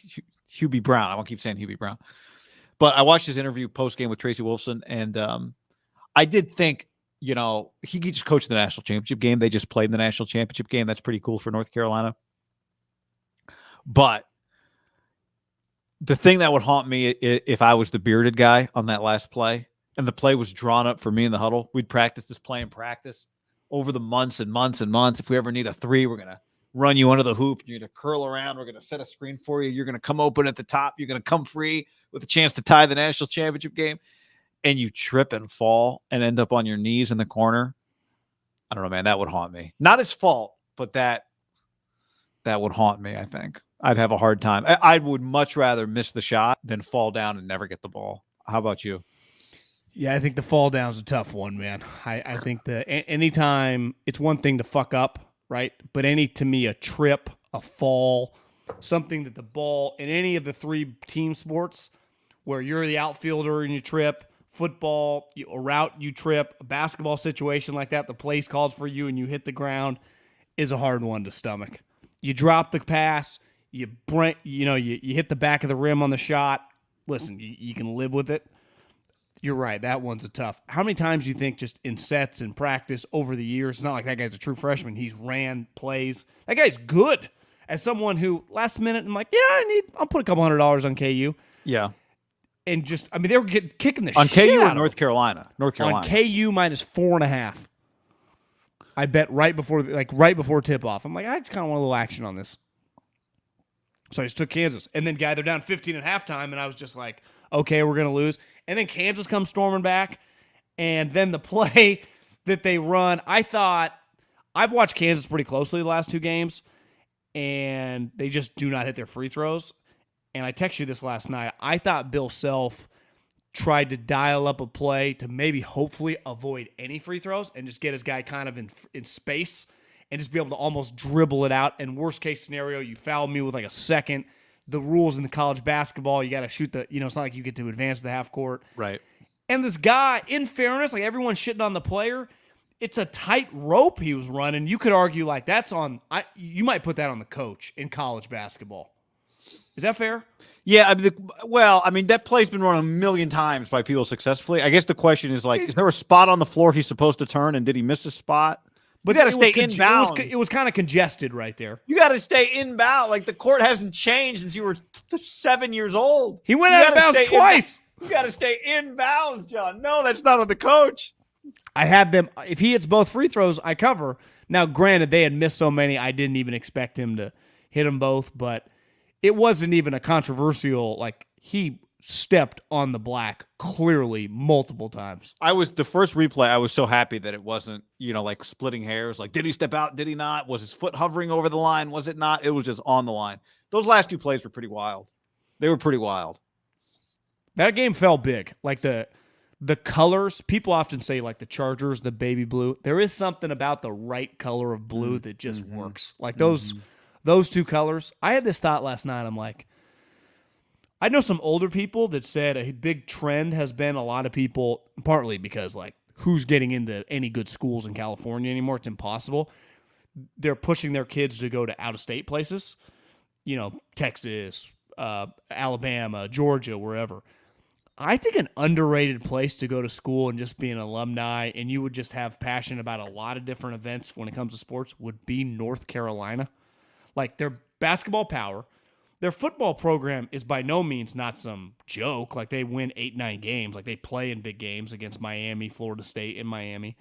Hubie Brown. I won't keep saying Hubie Brown. But I watched his interview post-game with Tracy Wolfson, and I did think, he just coached the national championship game. They just played in the national championship game. That's pretty cool for North Carolina. But the thing that would haunt me if I was the bearded guy on that last play, and the play was drawn up for me in the huddle, we'd practice this play in practice over the months and months and months. If we ever need a three, we're going to run you under the hoop. You're going to curl around. We're going to set a screen for you. You're going to come open at the top. You're going to come free with a chance to tie the national championship game. And you trip and fall and end up on your knees in the corner. I don't know, man. That would haunt me. Not his fault, but that would haunt me, I think. I'd have a hard time. I would much rather miss the shot than fall down and never get the ball. How about you? Yeah, I think the fall down is a tough one, man. I think that anytime it's one thing to fuck up, right? But to me, a trip, a fall, something that the ball in any of the three team sports where you're the outfielder and you trip, football, a route you trip, a basketball situation like that, the play's called for you and you hit the ground is a hard one to stomach. You drop the pass, you hit the back of the rim on the shot. Listen, you can live with it. You're right. That one's a tough. How many times do you think just in sets and practice over the years, it's not like that guy's a true freshman. He's ran plays. That guy's good. As someone who last minute, I'm like, yeah, I'll put a couple $100 on KU. Yeah. And just, I mean, they were kicking the on shit KU out or of North Carolina? North Carolina. On KU -4.5. I bet right before tip off. I'm like, I just kind of want a little action on this. So I just took Kansas. And then, they're down 15 at halftime, and I was just like, okay, we're going to lose. And then Kansas comes storming back. And then the play that they run, I thought, I've watched Kansas pretty closely the last two games, and they just do not hit their free throws. And I texted you this last night. I thought Bill Self tried to dial up a play to maybe hopefully avoid any free throws and just get his guy kind of in space and just be able to almost dribble it out. And worst case scenario, you foul me with like a second. The rules in the college basketball, you got to shoot it's not like you get to advance to the half court. Right. And this guy, in fairness, like everyone's shitting on the player, it's a tight rope he was running. You could argue like you might put that on the coach in college basketball. Is that fair? Yeah, that play's been run a million times by people successfully. I guess the question is like, is there a spot on the floor he's supposed to turn, and did he miss a spot? But you got to stay inbound. It was kind of congested right there. You got to stay inbound. Like the court hasn't changed since you were 7 years old. He went out of bounds twice. You got to stay inbounds, John. No, that's not on the coach. I had them. If he hits both free throws, I cover. Now, granted, they had missed so many, I didn't even expect him to hit them both, but it wasn't even a controversial, like, he stepped on the black clearly multiple times. The first replay, I was so happy that it wasn't, like splitting hairs. Like, did he step out? Did he not? Was his foot hovering over the line? Was it not? It was just on the line. Those last two plays were pretty wild. They were pretty wild. That game felt big. Like the colors, people often say like the Chargers, the baby blue. There is something about the right color of blue that just works. Like those two colors. I had this thought last night. I'm like, I know some older people that said a big trend has been a lot of people, partly because like who's getting into any good schools in California anymore? It's impossible. They're pushing their kids to go to out-of-state places, Texas, Alabama, Georgia, wherever. I think an underrated place to go to school and just be an alumni and you would just have passion about a lot of different events when it comes to sports would be North Carolina. Like their basketball power, their football program is by no means not some joke. Like they win 8-9 games. Like they play in big games against Miami, Florida State, and Miami.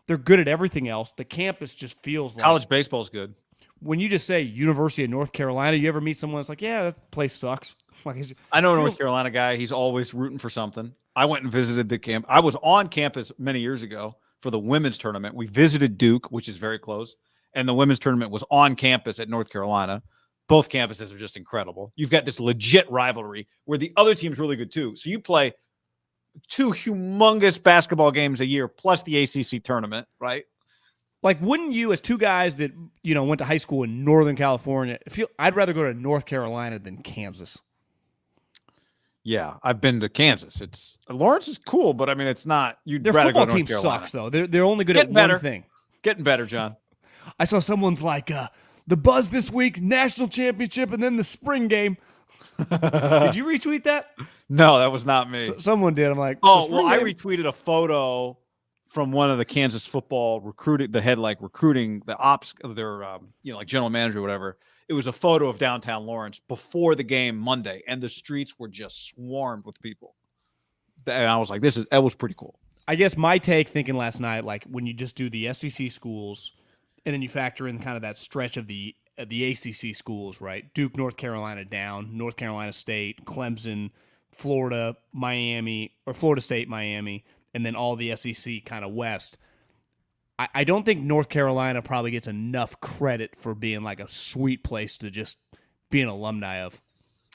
They're good at everything else. The campus just feels like college baseball's good. When you just say University of North Carolina, you ever meet someone that's like, yeah, that place sucks. Like, I know a North Carolina guy. He's always rooting for something. I went and visited the camp. I was on campus many years ago for the women's tournament. We visited Duke, which is very close, and the women's tournament was on campus at North Carolina. Both campuses are just incredible. You've got this legit rivalry where the other team's really good too. So you play two humongous basketball games a year plus the ACC tournament, right? Like, wouldn't you, as two guys that, went to high school in Northern California, I'd rather go to North Carolina than Kansas. Yeah, I've been to Kansas. Lawrence is cool, but I mean, it's not. You'd Their rather football go to North team Carolina. sucks, though. They're only good at one thing. Getting better, John. I saw someone's like, the buzz this week, national championship, and then the spring game. Did you retweet that? No, that was not me. Someone did. I'm like, oh, well, I retweeted a photo from one of the Kansas football recruiting, the head recruiting, the ops, their like general manager or whatever. It was a photo of downtown Lawrence before the game Monday, and the streets were just swarmed with people. And I was like, that was pretty cool. I guess my take thinking last night, like when you just do the SEC schools and then you factor in kind of that stretch of the ACC schools, right? Duke, North Carolina down, North Carolina State, Clemson, Florida, Miami, or Florida State, Miami, and then all the SEC kind of West. I don't think North Carolina probably gets enough credit for being like a sweet place to just be an alumni of.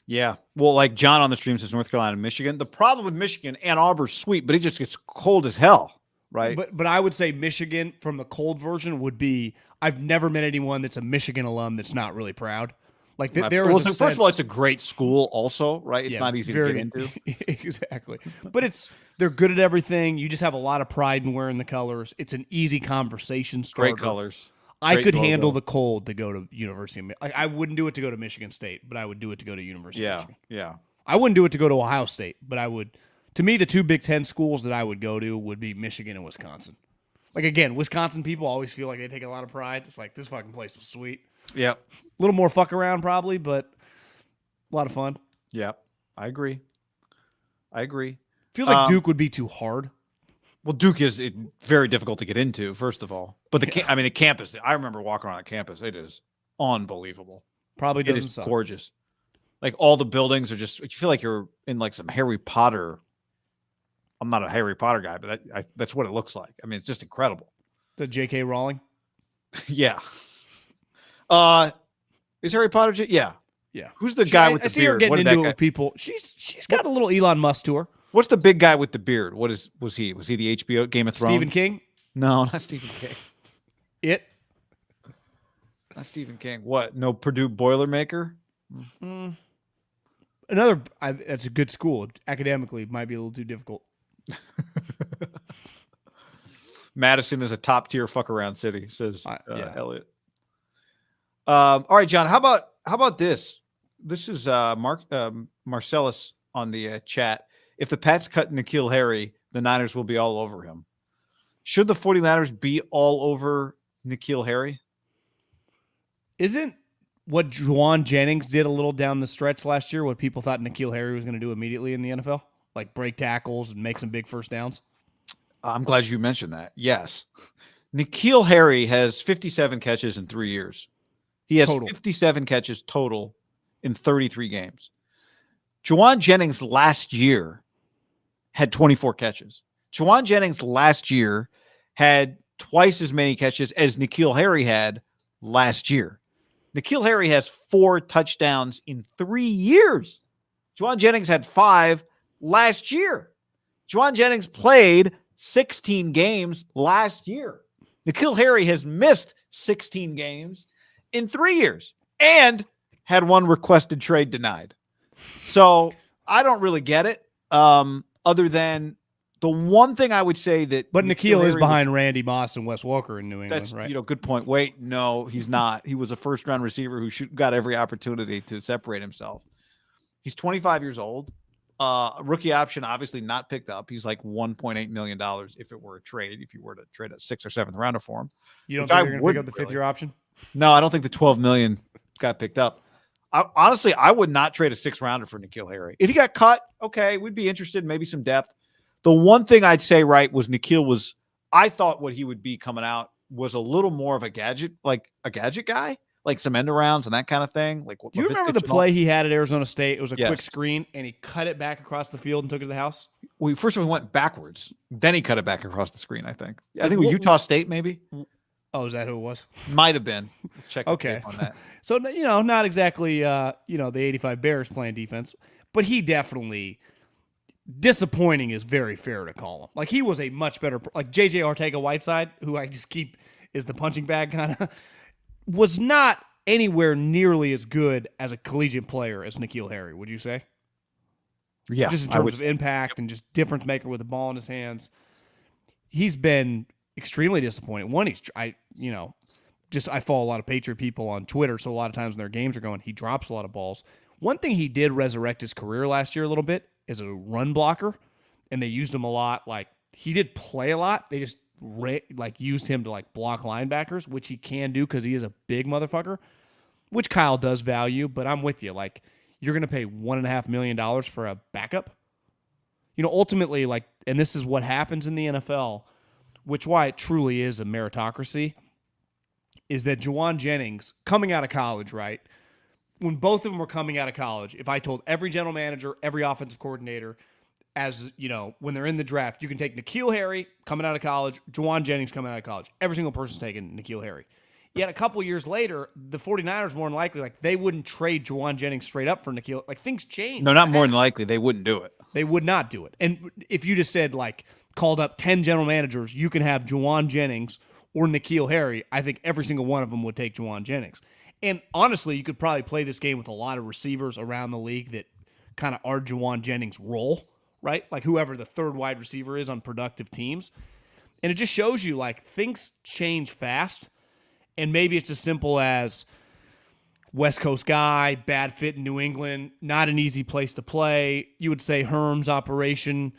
Yeah. Well, like John on the stream says North Carolina, Michigan. The problem with Michigan, Ann Arbor's sweet, but it just gets cold as hell, right? But I would say Michigan from the cold version would be, I've never met anyone that's a Michigan alum that's not really proud. Like first of all, it's a great school also, right? It's not easy to get into. Exactly. But they're good at everything. You just have a lot of pride in wearing the colors. It's an easy conversation starter. Great colors. I could handle the cold to go to University of Michigan. I wouldn't do it to go to Michigan State, but I would do it to go to University of Michigan. Yeah. I wouldn't do it to go to Ohio State, but I would. To me, the two Big Ten schools that I would go to would be Michigan and Wisconsin. Like, again, Wisconsin people always feel like they take a lot of pride. It's like, this fucking place was sweet. Yeah. A little more fuck around probably, but a lot of fun. Yeah. I agree. Feels like Duke would be too hard. Well, Duke is very difficult to get into, first of all. But the campus, I remember walking around the campus. It is unbelievable. Probably doesn't It is suck. gorgeous. Like, all the buildings are just, you feel like you're in like some Harry Potter. I'm not a Harry Potter guy, but that's what it looks like. I mean, it's just incredible. The J.K. Rowling? Yeah. Is Harry Potter? Yeah. Yeah. Who's the guy with the I see beard? her getting What did into that it with people. She's got a little Elon Musk to her. What's the big guy with the beard? Was he? Was he the HBO Game of Thrones? Stephen King? No, not Stephen King. It? Not Stephen King. What? No Purdue Boilermaker? That's a good school. Academically, it might be a little too difficult. Madison is a top tier fuck around city, says Elliot. All right, John. How about this? This is Marcellus on the chat. If the Pats cut N'Keal Harry, the Niners will be all over him. Should the 49ers be all over N'Keal Harry? Isn't what Juwan Jennings did a little down the stretch last year what people thought N'Keal Harry was going to do immediately in the NFL? Like break tackles and make some big first downs? I'm glad you mentioned that. Yes. N'Keal Harry has 57 catches in 3 years. He has total. 57 catches total in 33 games. Juwan Jennings last year had 24 catches. Juwan Jennings last year had twice as many catches as N'Keal Harry had last year. N'Keal Harry has 4 touchdowns in 3 years. Juwan Jennings had 5 last year. Juwan Jennings played 16 games last year. N'Keal Harry has missed 16 games in 3 years and had 1 requested trade denied. So I don't really get it. Other than the one thing I would say that, but N'Keal is behind Randy Moss and Wes Welker in New England, that's, right? Good point. Wait, no, he's not. He was a first round receiver who got every opportunity to separate himself. He's 25 years old. Rookie option, obviously not picked up. He's like $1.8 million if it were a trade. If you were to trade a 6th or 7th rounder for him, you don't think you're going to pick up the 5th year option? No, I don't think the $12 million got picked up. Honestly, I would not trade a 6th rounder for N'Keal Harry. If he got cut, okay, we'd be interested in maybe some depth. The one thing I'd say, right, was N'Keal I thought what he would be coming out was a little more of a gadget guy, like some end arounds and that kind of thing. Like, do you remember the play he had at Arizona State? It was a quick screen, and he cut it back across the field and took it to the house. First of all, he went backwards. Then he cut it back across the screen, I think. I think with Utah State, maybe. Oh, is that who it was? Might have been. Let's check okay. The tape on that. So, not exactly, the 85 Bears playing defense, but he definitely, disappointing is very fair to call him. Like, he was a much better, like J.J. Ortega-Whiteside, who I just keep is the punching bag kind of, was not anywhere nearly as good as a collegiate player as N'Keal Harry, would you say? Yeah. Just in terms of impact and just difference maker with the ball in his hands. He's been extremely disappointing. One, I follow a lot of Patriot people on Twitter, so a lot of times when their games are going, he drops a lot of balls. One thing he did resurrect his career last year a little bit is a run blocker, and they used him a lot. Like, he did play a lot. They just used him to block linebackers, which he can do because he is a big motherfucker, which Kyle does value. But I'm with you. Like, you're going to pay $1.5 million for a backup. ultimately, like, and this is what happens in the NFL, which why it truly is a meritocracy, is that Juwan Jennings coming out of college, right? When both of them were coming out of college, if I told every general manager, every offensive coordinator, as when they're in the draft, you can take N'Keal Harry coming out of college, Juwan Jennings coming out of college. Every single person's taking N'Keal Harry. Yet a couple years later, the 49ers more than likely, like, they wouldn't trade Juwan Jennings straight up for N'Keal. Like, things change. No, not more than likely. They wouldn't do it. They would not do it. And if you just said, like, called up 10 general managers, you can have Juwan Jennings or N'Keal Harry, I think every single one of them would take Juwan Jennings. And honestly, you could probably play this game with a lot of receivers around the league that kind of are Juwan Jennings' role, right? Like whoever the third wide receiver is on productive teams. And it just shows you, like, things change fast. And maybe it's as simple as West Coast guy, bad fit in New England, not an easy place to play. You would say Herm's operation,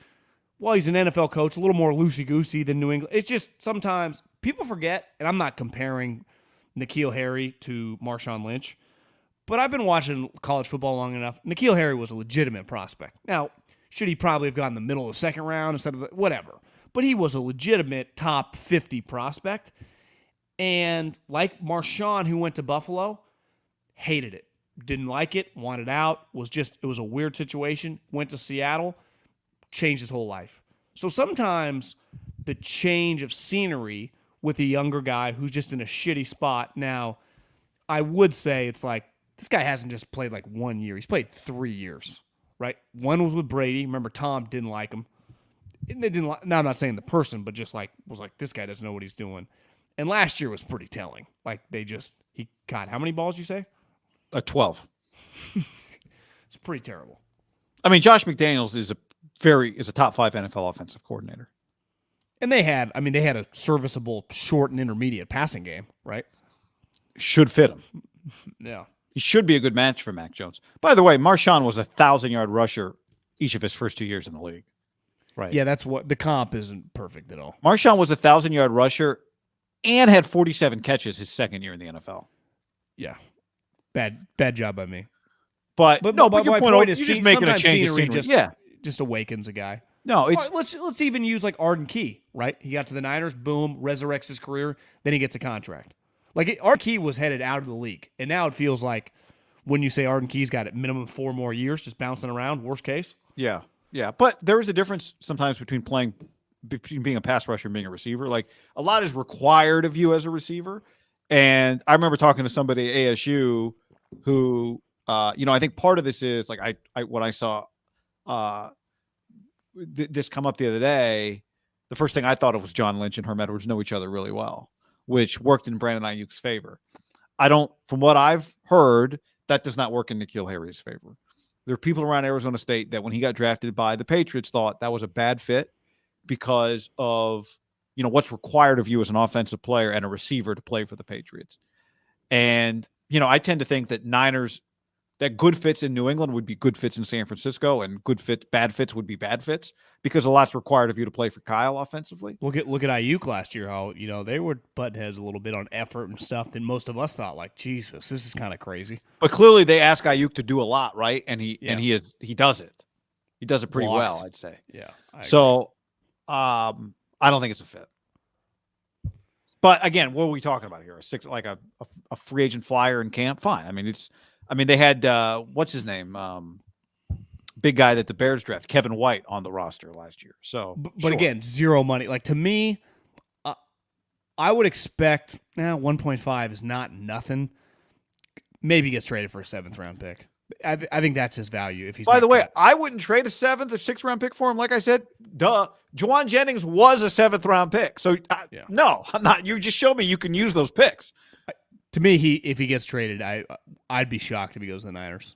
well, he's an NFL coach, a little more loosey-goosey than New England. It's just sometimes people forget, and I'm not comparing N'Keal Harry to Marshawn Lynch, but I've been watching college football long enough. N'Keal Harry was a legitimate prospect. Now, should he probably have gone in the middle of the second round instead of whatever? But he was a legitimate top 50 prospect. And like Marshawn, who went to Buffalo, hated it. Didn't like it, wanted out, it was a weird situation, went to Seattle, changed his whole life. So sometimes the change of scenery with a younger guy who's just in a shitty spot. Now, I would say it's like, this guy hasn't just played like 1 year. He's played 3 years, right? One was with Brady. Remember, Tom didn't like him. And they didn't. Now, I'm not saying the person, but just like, was like, this guy doesn't know what he's doing. And last year was pretty telling. Like, he caught how many balls, you say? 12. It's pretty terrible. I mean, Josh McDaniels is a top 5 NFL offensive coordinator. And they had a serviceable short and intermediate passing game, right? Should fit him. Yeah. He should be a good match for Mac Jones. By the way, Marshawn was a 1,000-yard rusher each of his first 2 years in the league. Right. Yeah, that's what the comp isn't perfect at all. Marshawn was a 1,000-yard rusher and had 47 catches his second year in the NFL. Yeah. Bad job by me. But your my point is you're just making a change of scenery. Just awakens a guy. No, it's let's even use like Arden Key, right? He got to the Niners, boom, resurrects his career, then he gets a contract. Like Arden Key was headed out of the league, and now it feels like when you say Arden Key's got at minimum 4 more years, just bouncing around. Worst case. Yeah. But there is a difference sometimes between being a pass rusher and being a receiver. Like a lot is required of you as a receiver. And I remember talking to somebody at ASU who, I think part of this is like when I saw this come up the other day, the first thing I thought of was John Lynch and Herm Edwards know each other really well, which worked in Brandon Ayuk's favor. From what I've heard, that does not work in N'Keal Harry's favor. There are people around Arizona State that when he got drafted by the Patriots thought that was a bad fit because of, what's required of you as an offensive player and a receiver to play for the Patriots. And, I tend to think that that good fits in New England would be good fits in San Francisco, and bad fits would be bad fits because a lot's required of you to play for Kyle offensively. Look at Ayuk last year, how, they were butting heads a little bit on effort and stuff that most of us thought like, Jesus, this is kind of crazy. But clearly they ask Ayuk to do a lot, right? And he does it. He does it pretty well, I'd say. Yeah. So I don't think it's a fit. But again, what are we talking about here? A free agent flyer in camp? Fine. They had what's his name? Big guy that the Bears drafted, Kevin White, on the roster last year. So, but again, zero money. Like to me, I would expect 1.5 is not nothing. Maybe he gets traded for a 7th round pick. I think that's his value. If he's by the way, I wouldn't trade a 7th or 6th round pick for him. Like I said, Juwan Jennings was a 7th round pick. So no, I'm not. You just showed me you can use those picks. To me, if he gets traded, I'd be shocked if he goes to the Niners.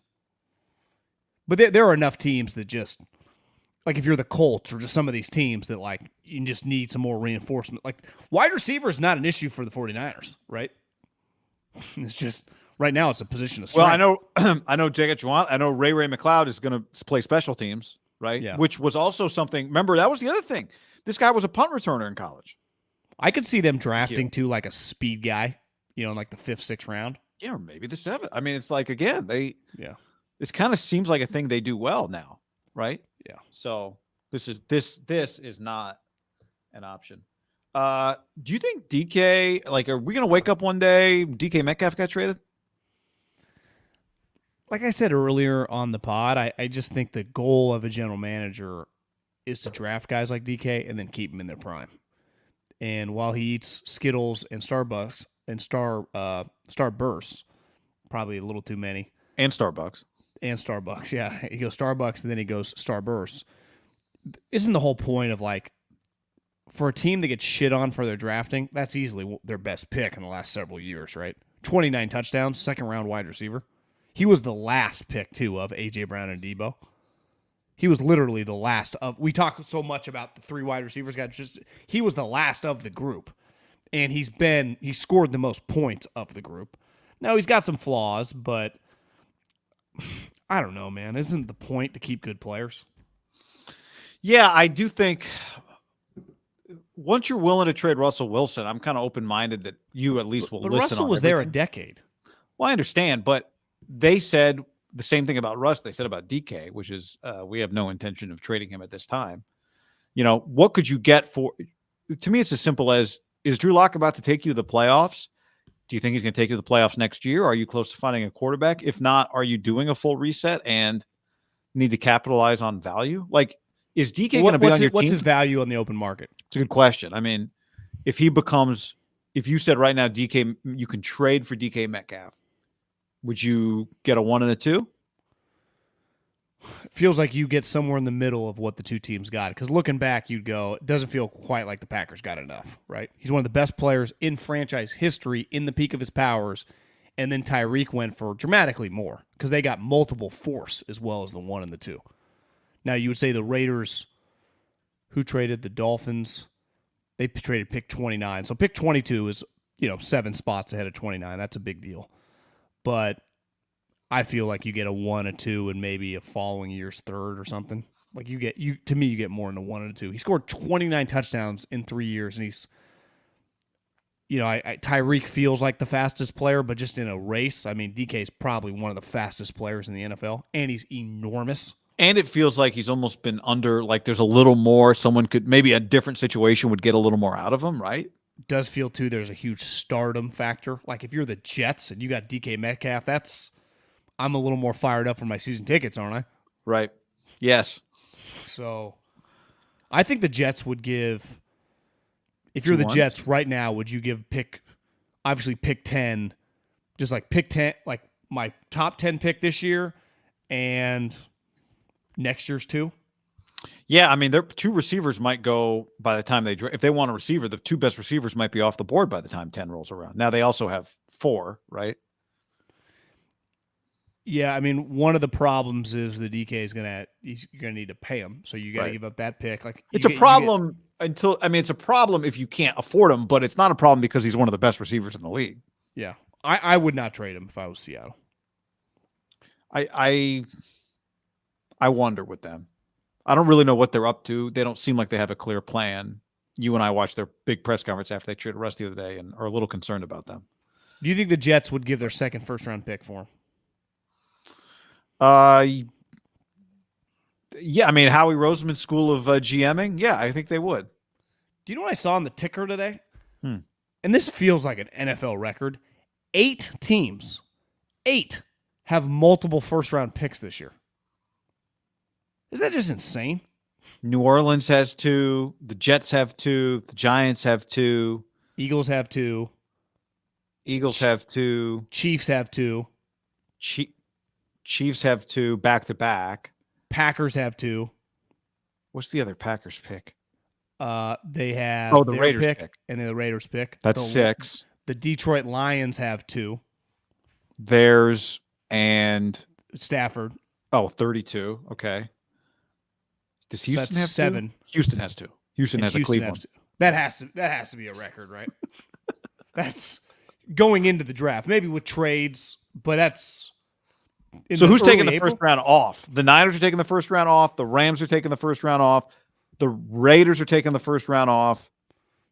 But there are enough teams that just, like if you're the Colts or just some of these teams that like you just need some more reinforcement. Like wide receiver is not an issue for the 49ers, right? It's just right now it's a position of strength. Well, I know J.K. Juwan. I know Ray McLeod is going to play special teams, right? Yeah. Which was also something. Remember, that was the other thing. This guy was a punt returner in college. I could see them drafting to like a speed guy. In like the 5th, 6th round. Yeah, or maybe the 7th. It's like, again, Yeah. This kind of seems like a thing they do well now, right? Yeah. So, This is not an option. Do you think DK, like, are we going to wake up one day, DK Metcalf got traded? Like I said earlier on the pod, I just think the goal of a general manager is to draft guys like DK and then keep them in their prime. And while he eats Skittles and Starbucks and Starbursts, probably a little too many. And Starbucks. Yeah. He goes Starbucks and then he goes Starbursts. Isn't the whole point of, like, for a team that gets shit on for their drafting, that's easily their best pick in the last several years, right? 29 touchdowns, second-round wide receiver. He was the last pick, too, of A.J. Brown and Debo. He was literally the last of – we talk so much about the three wide receivers. He was the last of the group, and he scored the most points of the group. Now, he's got some flaws, but I don't know, man. Isn't the point to keep good players? Yeah, I do think once you're willing to trade Russell Wilson, I'm kind of open-minded that you at least will but listen Russell on was everything. there a decade. Well, I understand, but they said the same thing about Russ they said about DK, which is we have no intention of trading him at this time. You know, what could you get for – to me, it's as simple as, is Drew Lock about to take you to the playoffs? Do you think he's going to take you to the playoffs next year? Are you close to finding a quarterback? If not, are you doing a full reset and need to capitalize on value? Like, is DK going to be on your team? What's his value on the open market? It's a good question. I mean, if you said right now, DK, you can trade for DK Metcalf, would you get a 1 and a 2? It feels like you get somewhere in the middle of what the two teams got. Because looking back, you'd go, it doesn't feel quite like the Packers got enough, right? He's one of the best players in franchise history in the peak of his powers. And then Tyreek went for dramatically more because they got multiple force as well as the 1 and the 2. Now, you would say the Raiders, who traded the Dolphins, they traded pick 29. So pick 22 is, 7 spots ahead of 29. That's a big deal. But I feel like you get a 1, a 2, and maybe a following year's third or something. Like you get more in a 1 and a 2. He scored 29 touchdowns in 3 years, and he's, Tyreek feels like the fastest player, but just in a race, I mean, DK is probably one of the fastest players in the NFL, and he's enormous. And it feels like he's almost been under, like there's a little more, someone could, maybe a different situation would get a little more out of him, right? Does feel, too, there's a huge stardom factor. Like if you're the Jets and you got DK Metcalf, I'm a little more fired up for my season tickets, aren't I? Right. Yes. So I think the Jets would give, if you're the Jets right now, would you give pick 10, just like pick 10, like my top 10 pick this year and next year's 2? Yeah, I mean, their 2 receivers might go by the time if they want a receiver, the 2 best receivers might be off the board by the time 10 rolls around. Now they also have 4, right? Yeah, I mean, one of the problems is the DK is you're gonna need to pay him, so you got to give up that pick. Like it's a problem it's a problem if you can't afford him, but it's not a problem because he's one of the best receivers in the league. Yeah, I would not trade him if I was Seattle. I wonder with them. I don't really know what they're up to. They don't seem like they have a clear plan. You and I watched their big press conference after they traded Russ the other day and are a little concerned about them. Do you think the Jets would give their second first-round pick for him? Yeah, I mean, Howie Roseman's school of GMing. Yeah, I think they would. Do you know what I saw on the ticker today? And this feels like an NFL record. 8 teams, 8 have multiple first-round picks this year. Is that just insane? New Orleans has 2. The Jets have 2. The Giants have 2. Eagles have 2. Eagles have 2. Chiefs have 2. Chiefs have 2 back-to-back. Packers have 2. What's the other Packers pick? They have the Raiders pick. And then the Raiders pick. That's 6. The Detroit Lions have 2. Theirs and Stafford. 32. Okay. Does Houston have 7? 2? Houston has 2. Houston has a Cleveland. That has to be a record, right? That's going into the draft, maybe with trades, but that's. So who's taking the first round off? The Niners are taking the first round off. The Rams are taking the first round off. The Raiders are taking the first round off.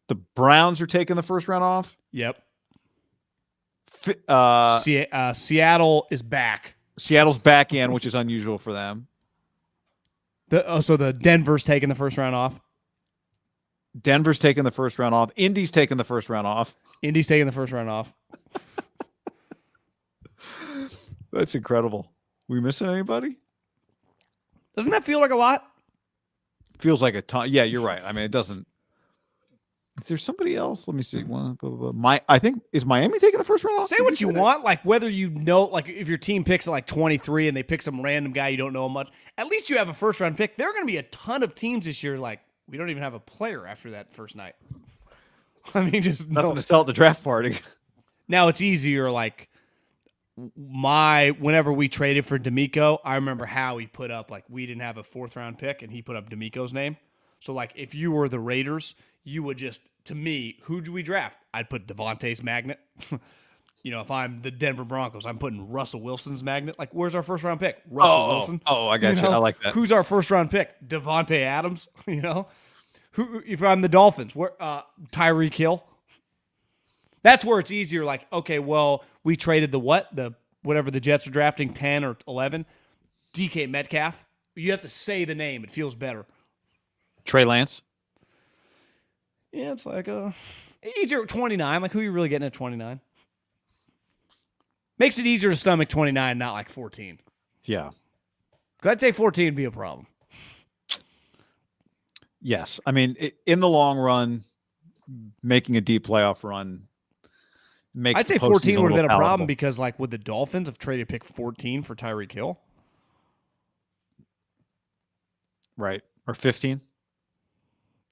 The Browns are taking the first round off. Yep. Seattle is back. Seattle's back in, which is unusual for them. So the Denver's taking the first round off. Denver's taking the first round off. Indy's taking the first round off. Indy's taking the first round off. That's incredible. We missing anybody? Doesn't that feel like a lot? Feels like a ton. Yeah, you're right. I mean, it doesn't. Is there somebody else? Let me see. I think is Miami taking the first round off? Say what you want, like whether you know, like if your team picks at like 23 and they pick some random guy you don't know much, at least you have a first round pick. There are going to be a ton of teams this year. Like we don't even have a player after that first night. I mean, just nothing to sell at the draft party. Now it's easier. Like whenever we traded for D'Amico, I remember how he put up like we didn't have a fourth round pick and he put up D'Amico's name. So like if you were the Raiders, you would just, to me, who'd we draft? I'd put Devontae's magnet. If I'm the Denver Broncos, I'm putting Russell Wilson's magnet. Like, where's our first round pick? Russell Wilson. Oh, I got you. I like that. Who's our first round pick? Devontae Adams. Who? If I'm the Dolphins, where Tyreek Hill. That's where it's easier. Like, okay, well, we traded whatever the Jets are drafting, 10 or 11. DK Metcalf. You have to say the name. It feels better. Trey Lance. Yeah, it's like easier at 29. Like, who are you really getting at 29? Makes it easier to stomach 29, not like 14. Yeah. Because I'd say 14 would be a problem. Yes. I mean, in the long run, making a deep playoff run makes I'd say 14 would have been a problem because, like, would the Dolphins have traded pick 14 for Tyreek Hill? Right. Or 15?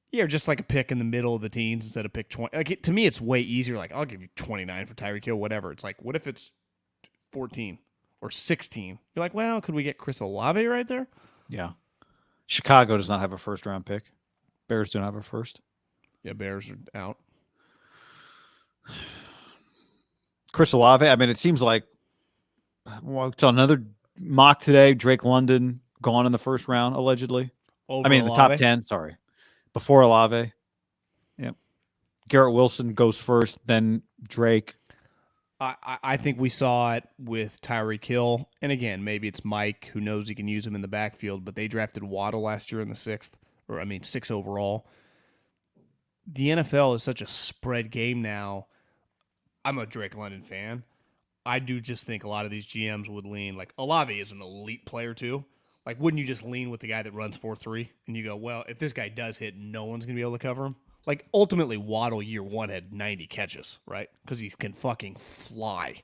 Yeah, or just like a pick in the middle of the teens instead of pick 20. Like to me, it's way easier. Like, I'll give you 29 for Tyreek Hill, whatever. It's like, what if it's 14 or 16? You're like, well, could we get Chris Olave right there? Yeah. Chicago does not have a first round pick. Bears don't have a first. Yeah, Bears are out. Chris Olave, I mean, it seems like it's another mock today. Drake London gone in the first round, allegedly. Over the Olave? top 10, sorry. Before Olave. Yep. Garrett Wilson goes first, then Drake. I think we saw it with Tyreek Hill. And again, maybe it's Mike who knows he can use him in the backfield, but they drafted Waddle last year in the 6th, 6 overall. The NFL is such a spread game now. I'm a Drake London fan. I do just think a lot of these GMs would lean, like Olave is an elite player too. Like, wouldn't you just lean with the guy that runs 4.3 and you go, well, if this guy does hit, no one's going to be able to cover him? Like, ultimately, Waddle year 1 had 90 catches, right? Because he can fucking fly.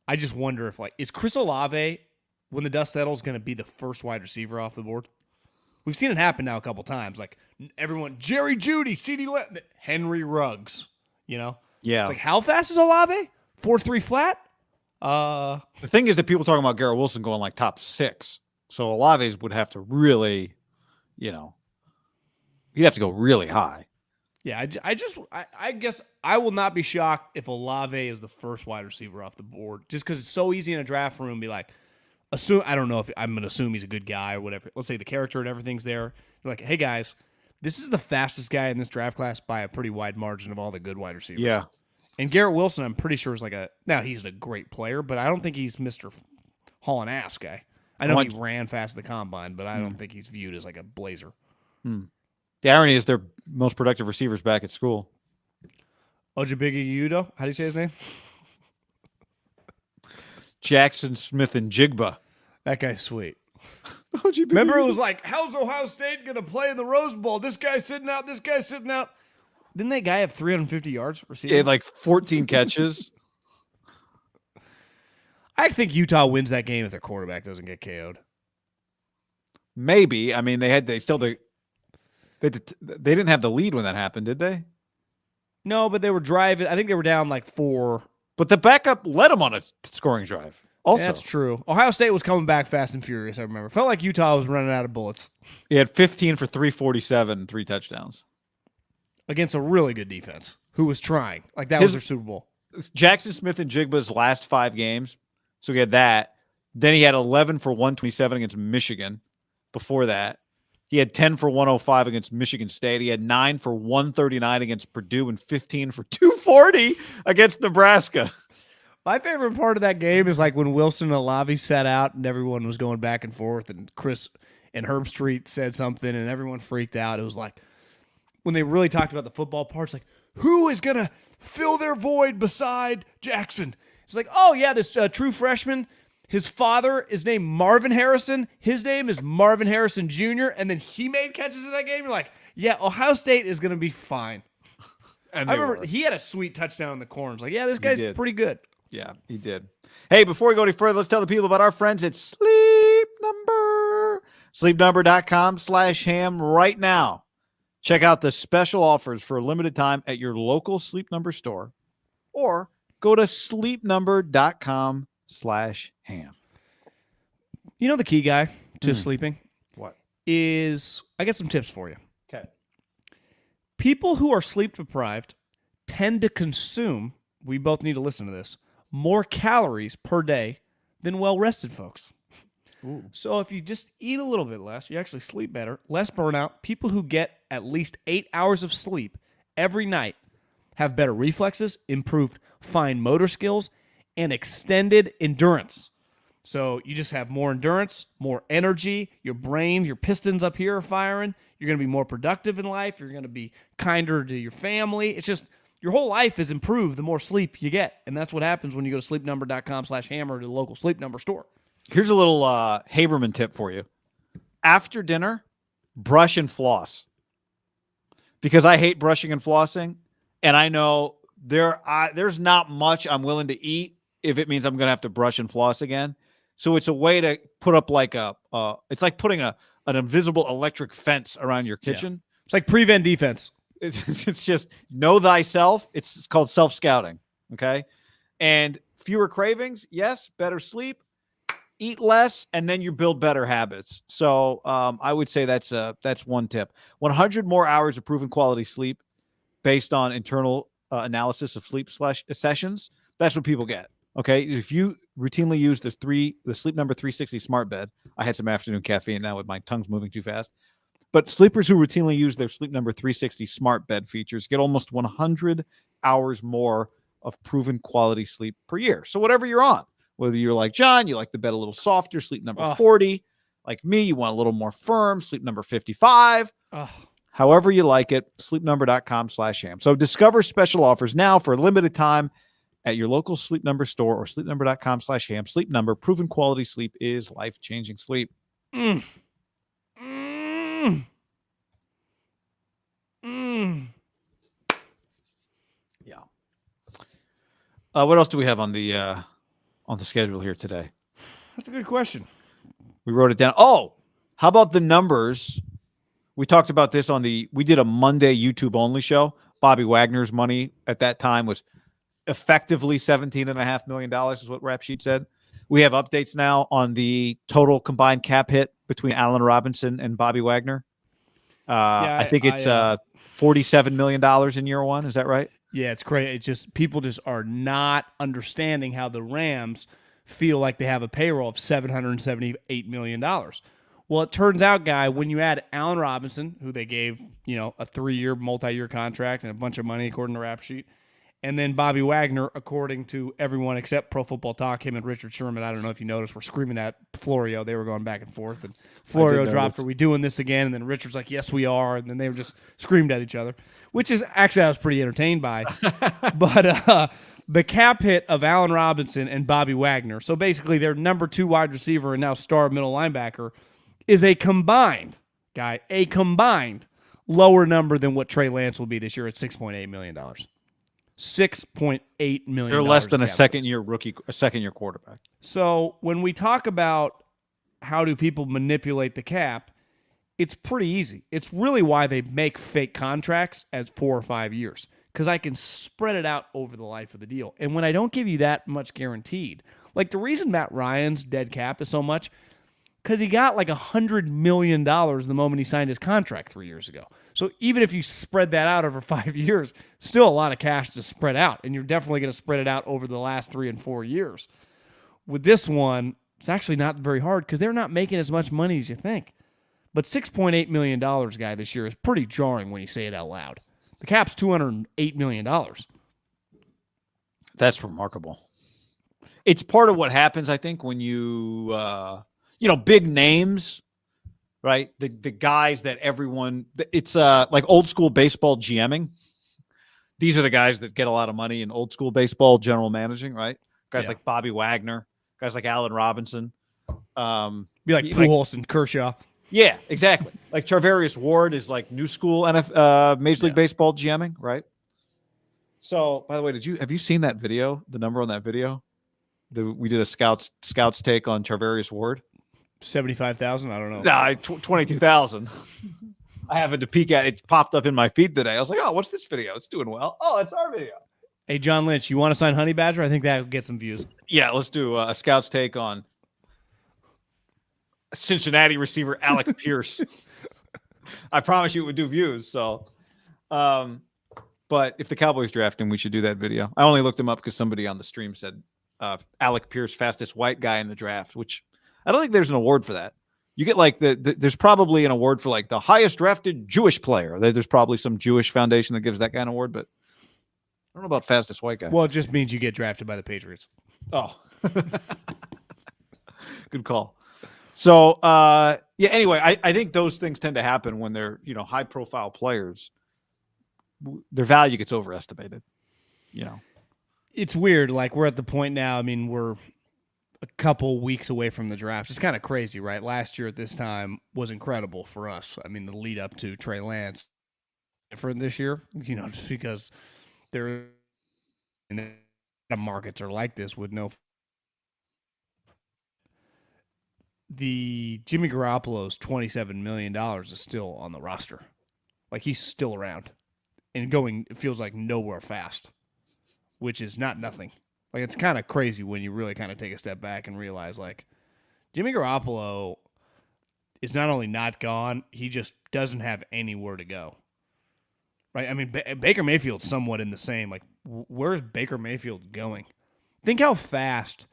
I just wonder if, like, is Chris Olave, when the dust settles, going to be the first wide receiver off the board? We've seen it happen now a couple times. Like, everyone, Jerry Jeudy, CeeDee Henry Ruggs, Yeah. It's like, how fast is Olave? 4.3 flat? The thing is that people talking about Garrett Wilson going like top 6. So Olave's would have to really, he'd have to go really high. Yeah, I guess I will not be shocked if Olave is the first wide receiver off the board, just because it's so easy in a draft room. Be like, I don't know if I'm going to assume he's a good guy or whatever. Let's say the character and everything's there. You're like, hey guys, this is the fastest guy in this draft class by a pretty wide margin of all the good wide receivers. Yeah. And Garrett Wilson, I'm pretty sure is now he's a great player, but I don't think he's Mr. hauling ass guy. I know he ran fast at the combine, but I don't think he's viewed as like a blazer. The irony is they're most productive receivers back at school. Ojibigi Udo? How do you say his name? Jackson Smith and Jigba. That guy's sweet. Remember it was like, how's Ohio State going to play in the Rose Bowl? This guy's sitting out. This guy's sitting out. Didn't that guy have 350 yards receiving? He had like 14 catches. I think Utah wins that game if their quarterback doesn't get KO'd. Maybe. I mean, they didn't have the lead when that happened, did they? No, but they were driving. I think they were down like 4. But the backup led them on a scoring drive. Also, that's true. Ohio State was coming back fast and furious, I remember. Felt like Utah was running out of bullets. He had 15 for 347 and 3 touchdowns. Against a really good defense who was trying. Like, that was their Super Bowl. Jackson Smith and Jigba's last 5 games. So he had that. Then he had 11 for 127 against Michigan. Before that, he had 10 for 105 against Michigan State. He had 9 for 139 against Purdue and 15 for 240 against Nebraska. My favorite part of that game is like when Wilson and Olave sat out and everyone was going back and forth, and Chris, and Herb Street said something, and everyone freaked out. It was like when they really talked about the football parts, like who is gonna fill their void beside Jackson? It's like, oh yeah, this true freshman. His father is named Marvin Harrison. His name is Marvin Harrison Jr. And then he made catches in that game. You're like, yeah, Ohio State is going to be fine. And I remember he had a sweet touchdown in the corners. Like, yeah, this guy's pretty good. Yeah, he did. Hey, before we go any further, let's tell the people about our friends at Sleep Number. SleepNumber.com/ham right now. Check out the special offers for a limited time at your local Sleep Number store, or go to sleepnumber.com/ham. You know the key, guy, to sleeping? What? Is I got some tips for you. Okay. People who are sleep deprived tend to consume, we both need to listen to this, more calories per day than well-rested folks. Ooh. So if you just eat a little bit less, you actually sleep better, less burnout. People who get at least 8 hours of sleep every night have better reflexes, improved fine motor skills, and extended endurance. So you just have more endurance, more energy. Your brain, your pistons up here are firing. You're going to be more productive in life. You're going to be kinder to your family. It's just your whole life is improved the more sleep you get. And that's what happens when you go to sleepnumber.com/hammer to the local Sleep Number store. Here's a little Haberman tip for you. After dinner, brush and floss. Because I hate brushing and flossing, and I know there's not much I'm willing to eat if it means I'm going to have to brush and floss again. So it's a way to put up like it's like putting an invisible electric fence around your kitchen. Yeah. It's like prevent defense. It's just know thyself. It's called self-scouting. Okay. And fewer cravings. Yes. Better sleep, eat less, and then you build better habits. So I would say that's one tip. 100 more hours of proven quality sleep based on internal analysis of sleep sessions. That's what people get. Okay. If you routinely use the Sleep Number 360 smart bed, I had some afternoon caffeine now with my tongue's moving too fast. But sleepers who routinely use their Sleep Number 360 smart bed features get almost 100 hours more of proven quality sleep per year. So whatever you're on, whether you're like John, you like the bed a little softer, Sleep Number 40. Like me, you want a little more firm, Sleep Number 55. However you like it, sleepnumber.com/ham. So discover special offers now for a limited time at your local Sleep Number store or sleepnumber.com/ham. Sleep Number, proven quality sleep is life-changing sleep. Yeah. What else do we have on the schedule here today? That's a good question. We wrote it down. Oh, how about the numbers? We talked about this we did a Monday YouTube only show. Bobby Wagner's money at that time was effectively $17.5 million is what Rap Sheet said. We have updates now on the total combined cap hit between Allen Robinson and Bobby Wagner. I think it's $47 million in year one. Is that right? Yeah, it's crazy. It's just people just are not understanding how the Rams feel like they have a payroll of $778 million. Well, it turns out, Guy, when you add Allen Robinson, who they gave, a 3-year, multi-year contract and a bunch of money according to Rap Sheet, and then Bobby Wagner, according to everyone except Pro Football Talk, him and Richard Sherman, I don't know if you noticed, were screaming at Florio. They were going back and forth, and Florio dropped, "Are we doing this again?" And then Richard's like, "Yes, we are." And then they were just screamed at each other, which is actually I was pretty entertained by. But the cap hit of Allen Robinson and Bobby Wagner, so basically their number 2 wide receiver and now star middle linebacker, is a combined lower number than what Trey Lance will be this year at $6.8 million. $6.8 million. They're less than a second-year quarterback. So when we talk about how do people manipulate the cap, it's pretty easy. It's really why they make fake contracts as 4 or 5 years, because I can spread it out over the life of the deal. And when I don't give you that much guaranteed, like the reason Matt Ryan's dead cap is so much, because he got like $100 million the moment he signed his contract 3 years ago. So even if you spread that out over 5 years, still a lot of cash to spread out. And you're definitely going to spread it out over the last 3 and 4 years. With this one, it's actually not very hard because they're not making as much money as you think. But $6.8 million, Guy, this year is pretty jarring when you say it out loud. The cap's $208 million. That's remarkable. It's part of what happens, I think, when you big names right? The guys that everyone, it's like old school baseball GMing. These are the guys that get a lot of money in old school baseball general managing, right? Guys like Bobby Wagner, guys like Allen Robinson. Be like Pujols and Kershaw. Yeah, exactly. Like Charvarius Ward is like new school Major League Baseball GMing, right? So, by the way, have you seen that video? The number on that video? We did a scouts take on Charvarius Ward. 75,000. I don't know. Nah, 22,000. I happened to peek at it. It popped up in my feed today. I was like, oh, what's this video? It's doing well. Oh, it's our video. Hey, John Lynch, you want to sign Honey Badger? I think that would get some views. Yeah, let's do a scouts take on Cincinnati receiver Alec Pierce. I promise you it would do views. So, but if the Cowboys draft him, we should do that video. I only looked him up because somebody on the stream said Alec Pierce, fastest white guy in the draft, which I don't think there's an award for that. You get like there's probably an award for like the highest drafted Jewish player. There's probably some Jewish foundation that gives that guy an award, but I don't know about fastest white guy. Well, it just means you get drafted by the Patriots. Oh, good call. So, anyway, I think those things tend to happen when they're, high profile players. Their value gets overestimated, It's weird. Like, we're at the point now, I mean, we're a couple weeks away from the draft. It's kind of crazy, right? Last year at this time was incredible for us. I mean, the lead up to Trey Lance different this year, just because the markets are like this with no. The Jimmy Garoppolo's $27 million is still on the roster. Like, he's still around and going, it feels like nowhere fast, which is not nothing. Like, it's kind of crazy when you really kind of take a step back and realize, like, Jimmy Garoppolo is not only not gone, he just doesn't have anywhere to go. Right? I mean, Baker Mayfield's somewhat in the same. Like, where's Baker Mayfield going? Think how fast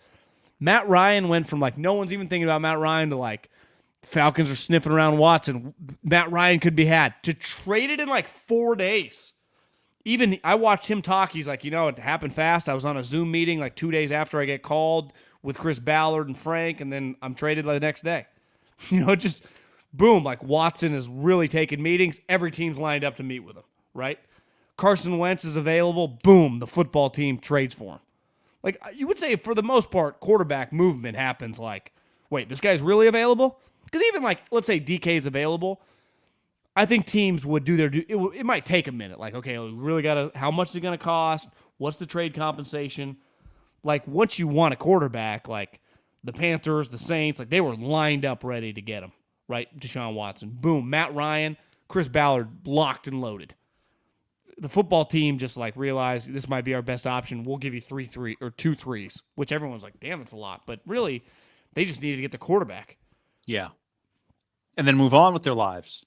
Matt Ryan went from, like, no one's even thinking about Matt Ryan to, like, Falcons are sniffing around Watson. Matt Ryan could be had. To trade it in, like, 4 days. Even I watched him talk. He's like, it happened fast. I was on a Zoom meeting, like, 2 days after I get called with Chris Ballard and Frank, and then I'm traded the next day. Just boom. Like, Watson is really taking meetings. Every team's lined up to meet with him, right? Carson Wentz is available. Boom. The football team trades for him. Like, you would say, for the most part, quarterback movement happens like, wait, this guy's really available? Because even, like, let's say DK is available, I think teams would do their it might take a minute. Like, okay, we really got to, how much is it going to cost? What's the trade compensation? Like, once you want a quarterback, like the Panthers, the Saints, like, they were lined up ready to get him, right? Deshaun Watson. Boom. Matt Ryan, Chris Ballard, locked and loaded. The football team just, like, realized this might be our best option. We'll give you 2 threes, which everyone's like, damn, it's a lot. But really, they just needed to get the quarterback. Yeah. And then move on with their lives.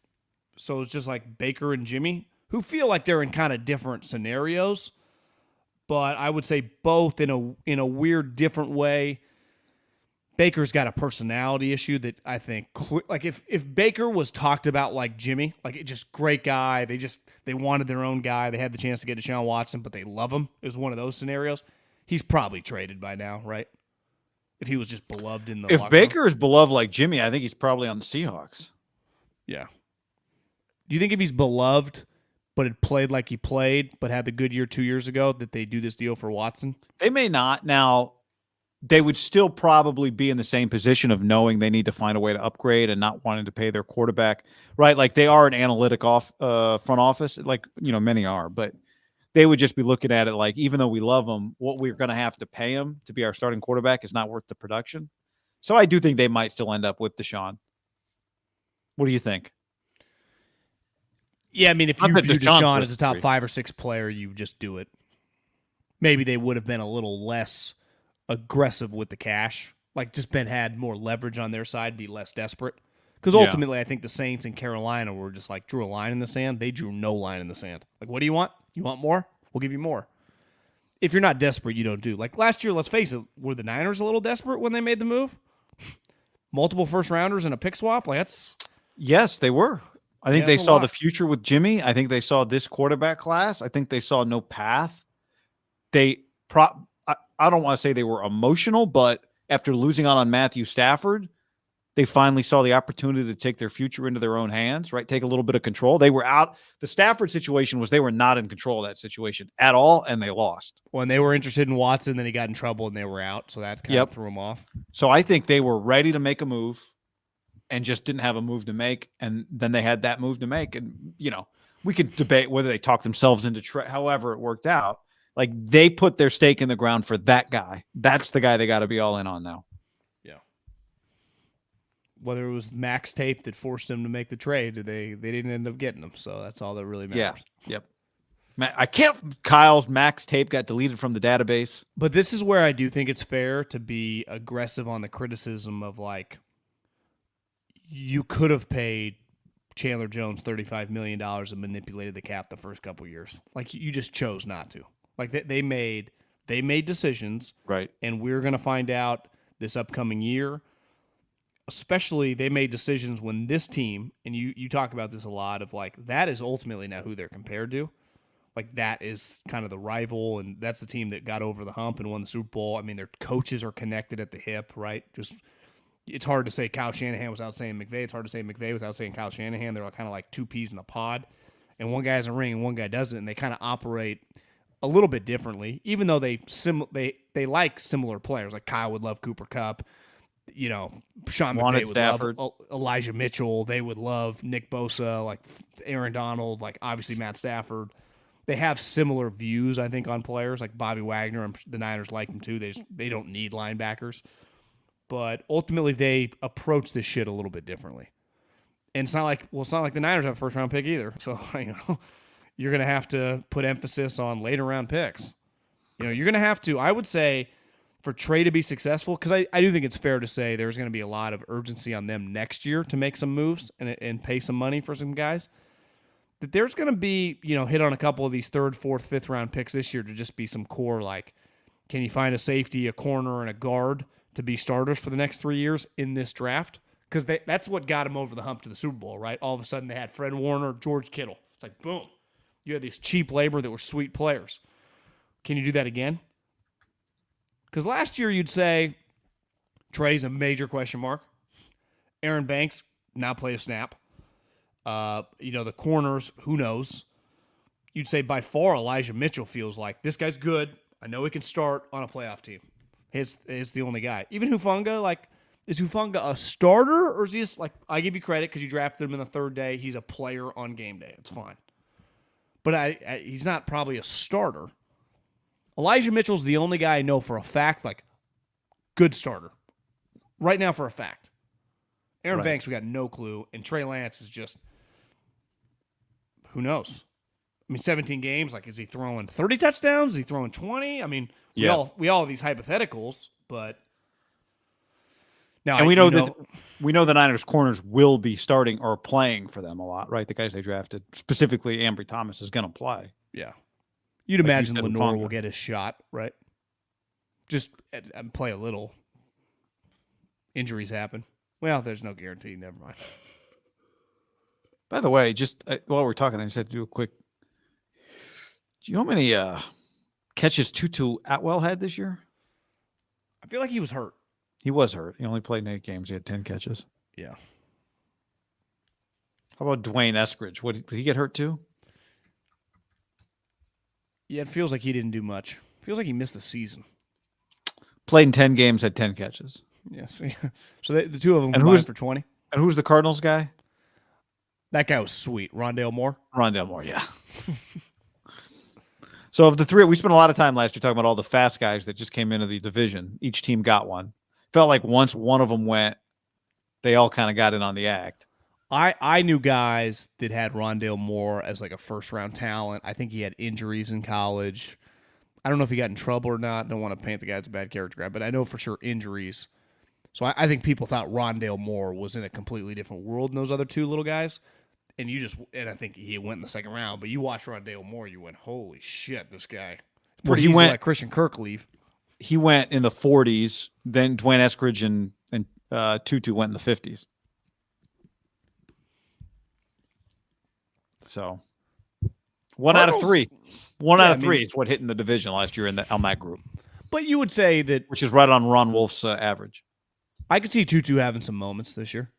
So it's just like Baker and Jimmy, who feel like they're in kind of different scenarios, but I would say both in a weird, different way. Baker's got a personality issue that I think, like, if Baker was talked about like Jimmy, like, just great guy, they wanted their own guy, they had the chance to get Deshaun Watson, but they love him, it was one of those scenarios, he's probably traded by now, right? If he was just beloved in the If Baker is beloved like Jimmy, I think he's probably on the Seahawks. Yeah. Do you think if he's beloved, but had played like he played, but had the good year 2 years ago, that they do this deal for Watson? They may not. Now, they would still probably be in the same position of knowing they need to find a way to upgrade and not wanting to pay their quarterback, right? Like, they are an analytic front office, like, many are, but they would just be looking at it like, even though we love him, what we're going to have to pay him to be our starting quarterback is not worth the production. So I do think they might still end up with Deshaun. What do you think? Yeah, I mean, if you view Deshaun as a top 5 or 6 player, you just do it. Maybe they would have been a little less aggressive with the cash, like, just had more leverage on their side, be less desperate. Because ultimately, I think the Saints and Carolina were just like, drew a line in the sand. They drew no line in the sand. Like, what do you want? You want more? We'll give you more. If you're not desperate, you don't do. Like, last year, let's face it, were the Niners a little desperate when they made the move? Multiple first-rounders and a pick swap? Like, that's... Yes, they were. I think they saw the future with Jimmy. I think they saw this quarterback class. I think they saw no path. I don't want to say they were emotional, but after losing on Matthew Stafford, They finally saw the opportunity to take their future into their own hands, right? Take a little bit of control. They were out. The Stafford situation was they were not in control of that situation at all, and they lost. When they were interested in Watson, then he got in trouble and they were out, so that kind of threw him off. So I think they were ready to make a move and just didn't have a move to make, and then they had that move to make. And, we could debate whether they talked themselves into however it worked out. Like, they put their stake in the ground for that guy. That's the guy they got to be all in on now. Whether it was Max tape that forced them to make the trade, they didn't end up getting them. So that's all that really matters. Yeah. Yep. Kyle's Max tape got deleted from the database. But this is where I do think it's fair to be aggressive on the criticism of, like, you could have paid Chandler Jones $35 million and manipulated the cap the first couple years. Like, you just chose not to. Like, they made decisions. Right. And we're going to find out this upcoming year. Especially, they made decisions when this team, and you talk about this a lot, of like, that is ultimately now who they're compared to. Like, that is kind of the rival, and that's the team that got over the hump and won the Super Bowl. I mean, their coaches are connected at the hip, right? Just, it's hard to say Kyle Shanahan without saying McVay. It's hard to say McVay without saying Kyle Shanahan. They're kind of like two peas in a pod, and one guy has a ring and one guy doesn't, and they kind of operate a little bit differently, even though they like similar players. Like, Kyle would love Cooper Kupp. Sean McVay would Stafford. love Elijah Mitchell. They would love Nick Bosa, like Aaron Donald, like obviously Matt Stafford. They have similar views, I think, on players. Like Bobby Wagner, the Niners like him too. They don't need linebackers. But ultimately, they approach this shit a little bit differently. And it's not like the Niners have a first-round pick either. So, you're going to have to put emphasis on later-round picks. You're going to have to, I would say, for Trey to be successful, because I do think it's fair to say there's going to be a lot of urgency on them next year to make some moves and pay some money for some guys, that there's going to be, hit on a couple of these 3rd, 4th, 5th round picks this year to just be some core, like, can you find a safety, a corner, and a guard to be starters for the next 3 years in this draft? Because that's what got them over the hump to the Super Bowl, right? All of a sudden they had Fred Warner, George Kittle. It's like, boom. You had these cheap labor that were sweet players. Can you do that again? Because last year you'd say Trey's a major question mark. Aaron Banks, not play a snap. The corners, who knows? You'd say by far Elijah Mitchell feels like this guy's good. I know he can start on a playoff team. He's the only guy. Even Hufanga, is Hufanga a starter, or is he just like, I give you credit because you drafted him in the 3rd day. He's a player on game day. It's fine. But he's not probably a starter. Elijah Mitchell's the only guy I know for a fact, like, good starter. Right now for a fact. Aaron Banks, we got no clue. And Trey Lance is just, who knows? I mean, 17 games, like, is he throwing 30 touchdowns? Is he throwing 20? I mean, we all have these hypotheticals, but now, and we know the Niners corners will be starting or playing for them a lot, right? The guys they drafted, specifically Ambry Thomas, is going to play. Yeah. You'd imagine Lenore will get his shot, right? Just play a little. Injuries happen. Well, there's no guarantee. Never mind. By the way, just while we're talking, I just had to do a quick. Do you know how many catches Tutu Atwell had this year? I feel like he was hurt. He was hurt. He only played 8 games. He had 10 catches. Yeah. How about Dwayne Eskridge? Did he get hurt too? Yeah, it feels like he didn't do much. Feels like he missed the season. Played in 10 games, had 10 catches. Yes. So the two of them combined for 20. And who's the Cardinals guy? That guy was sweet. Rondale Moore? Rondale Moore, yeah. So of the three, we spent a lot of time last year talking about all the fast guys that just came into the division. Each team got one. Felt like once one of them went, they all kind of got in on the act. I knew guys that had Rondale Moore as like a first-round talent. I think he had injuries in college. I don't know if he got in trouble or not. Don't want to paint the guy as a bad character guy, but I know for sure injuries. So I think people thought Rondale Moore was in a completely different world than those other two little guys. And I think he went in the second round, but you watched Rondale Moore, you went, holy shit, this guy. Pretty easy to let Christian Kirk leave. He went in the 40s, then Dwayne Eskridge and Tutu went in the 50s. So one out of three. One out of three is what hit in the division last year on that group. But you would say that, which is right on Ron Wolf's average. I could see Tutu having some moments this year.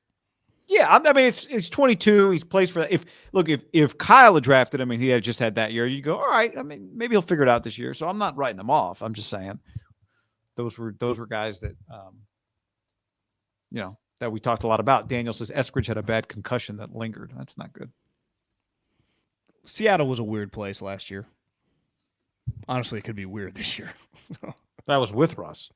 Yeah, I mean it's 22. He's plays for if Kyle had drafted him and he had just had that year, you go, all right. I mean, maybe he'll figure it out this year. So I'm not writing him off. I'm just saying those were guys that that we talked a lot about. Daniel says Eskridge had a bad concussion that lingered. That's not good. Seattle was a weird place last year. Honestly, it could be weird this year. That was with Russ.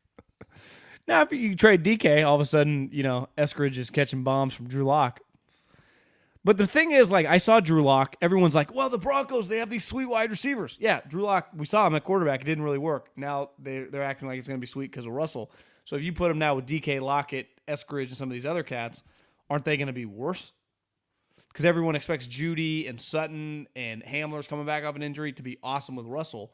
Now, if you trade DK, all of a sudden, Eskridge is catching bombs from Drew Lock. But the thing is, like, I saw Drew Lock. Everyone's like, well, the Broncos, they have these sweet wide receivers. Yeah, Drew Lock, we saw him at quarterback. It didn't really work. Now they're acting like it's going to be sweet because of Russell. So if you put him now with DK, Lockett, Eskridge, and some of these other cats, aren't they going to be worse? Because everyone expects Judy and Sutton and Hamler's coming back off an injury to be awesome with Russell.